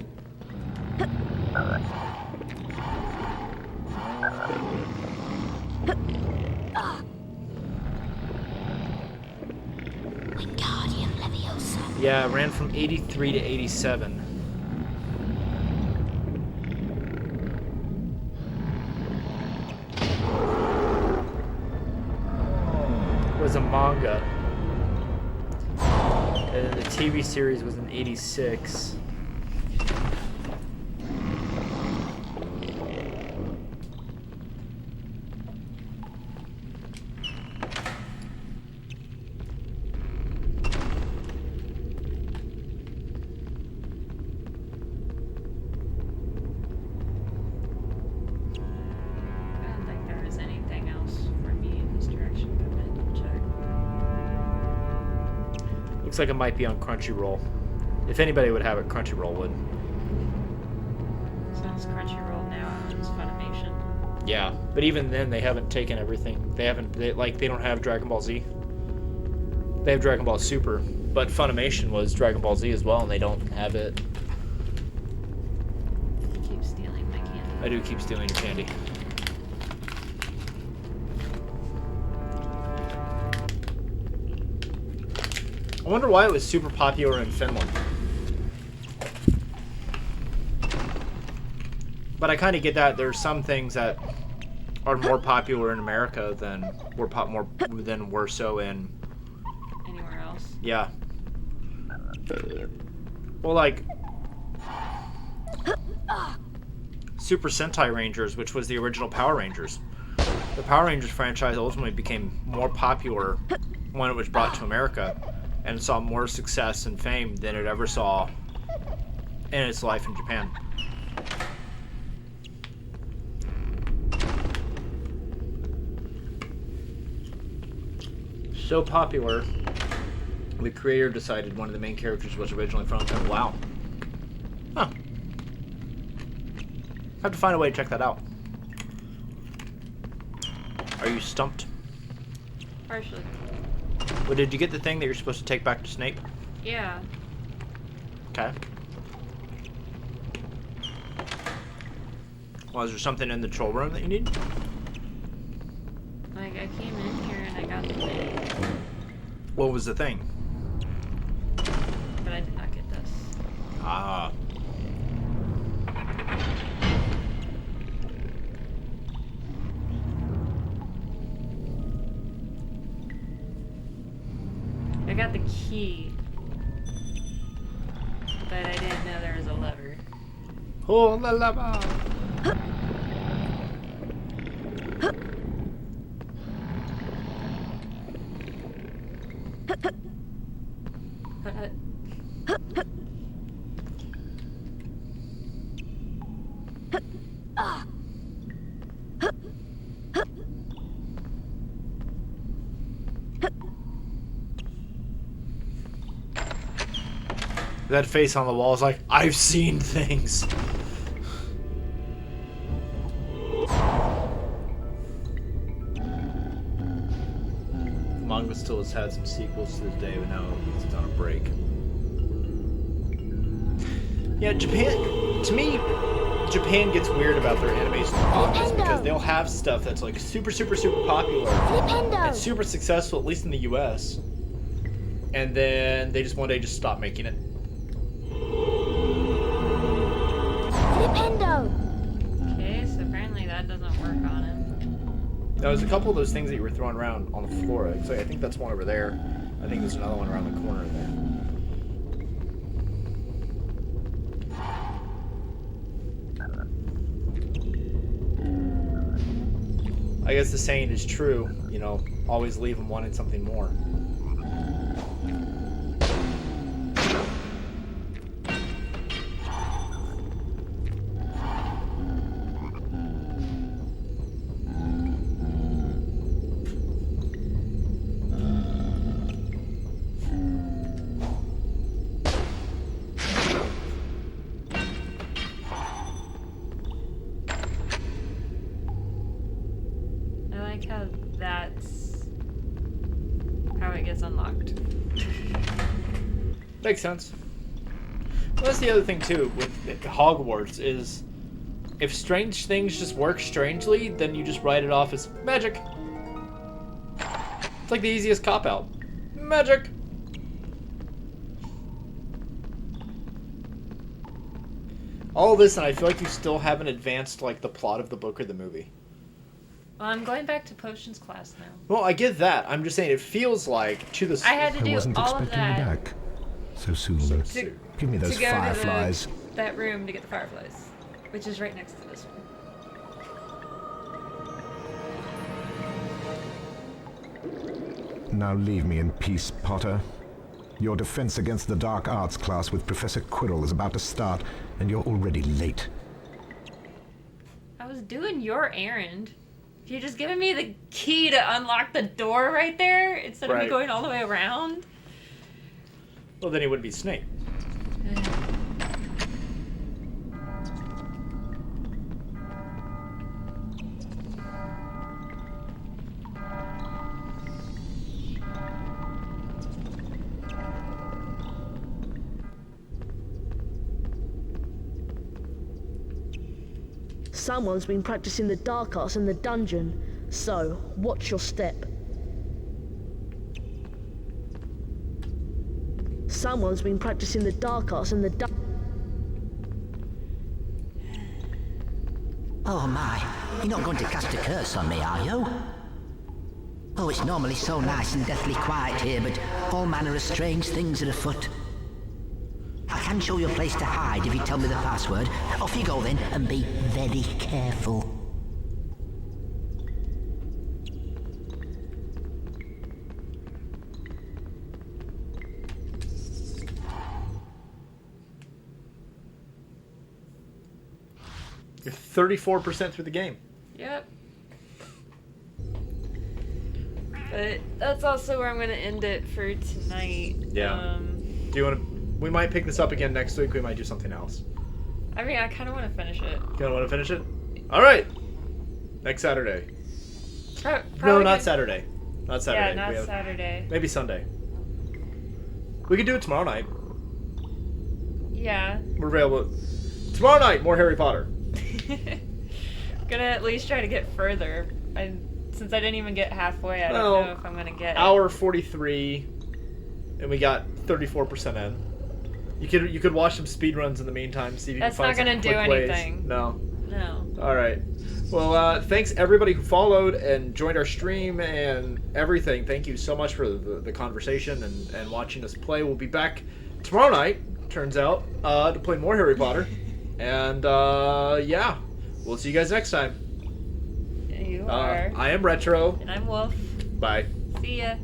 Yeah, it ran from 83 to 87. It was a manga. And the TV series was in 86. Looks like it might be on Crunchyroll. If anybody would have it, Crunchyroll would. Since Crunchyroll now owns Funimation. Yeah, but even then, they haven't taken everything. They don't have Dragon Ball Z. They have Dragon Ball Super, but Funimation was Dragon Ball Z as well, and they don't have it. You keep stealing my candy. I do keep stealing your candy. I wonder why it was super popular in Finland. But I kind of get that there's some things that are more popular in America than were so in anywhere else. Yeah. Well, like Super Sentai Rangers, which was the original Power Rangers. The Power Rangers franchise ultimately became more popular when it was brought to America, and saw more success and fame than it ever saw in its life in Japan. So popular, the creator decided one of the main characters was originally from Finland. Wow. Huh. Have to find a way to check that out. Are you stumped? Partially. Well, did you get the thing that you're supposed to take back to Snape? Yeah. Okay. Well, is there something in the troll room that you need? Like, I came in here and I got the thing. What was the thing? But I did not get this. Ah. I got the key. But I didn't know there was a lever. Pull the lever! That face on the wall is like, I've seen things. manga still has had some sequels to this day, but now it's on a break. Yeah, Japan, to me, Japan gets weird about their animation mangas because they'll have stuff that's like super popular and super successful, at least in the US. And then they just one day just stop making it. Okay, so apparently that doesn't work on him. Now, there's a couple of those things that you were throwing around on the floor. So I think that's one over there. I think there's another one around the corner there. I guess the saying is true, you know, always leave them wanting something more. How that's how it gets unlocked. Makes sense. Well, that's the other thing too with Hogwarts is if strange things just work strangely, then you just write it off as magic. It's like the easiest cop-out. Magic. All this, and I feel like you still haven't advanced like the plot of the book or the movie. Well, I'm going back to potions class now. Well, I get that. I'm just saying it feels like to the. I had to do wasn't all of expecting you that. back so soon. Give me those to go fireflies. To that room to get the fireflies, which is right next to this one. Now leave me in peace, Potter. Your defense against the dark arts class with Professor Quirrell is about to start, and you're already late. I was doing your errand. If you just given me the key to unlock the door right there instead of me going all the way around. Well, then he wouldn't be Snape. Someone's been practicing the dark arts in the dungeon, so watch your step. Someone's been practicing the dark arts in the Oh my, you're not going to cast a curse on me, are you? Oh, it's normally so nice and deathly quiet here, but all manner of strange things are afoot. I can show you a place to hide if you tell me the password. Off you go then, and be very careful. You're 34% through the game. Yep. But that's also where I'm going to end it for tonight. Yeah. Do you want to... We might pick this up again next week. We might do something else. I mean, I kind of want to finish it. You don't want to finish it? All right. Next Saturday. No, not Saturday. Not Saturday. Yeah, not Saturday. Maybe Sunday. We could do it tomorrow night. Yeah. We're available. Tomorrow night, more Harry Potter. Gonna at least try to get further. Since I didn't even get halfway, I don't know if I'm gonna get hour 43, and we got 34% in. You could watch some speed runs in the meantime. See if you That's can find not some gonna quick do ways. anything. No. No. All right. Well, thanks everybody who followed and joined our stream and everything. Thank you so much for the conversation and watching us play. We'll be back tomorrow night, turns out, to play more Harry Potter. And yeah, we'll see you guys next time. You are. I am Retro. And I'm Wolf. Bye. See ya.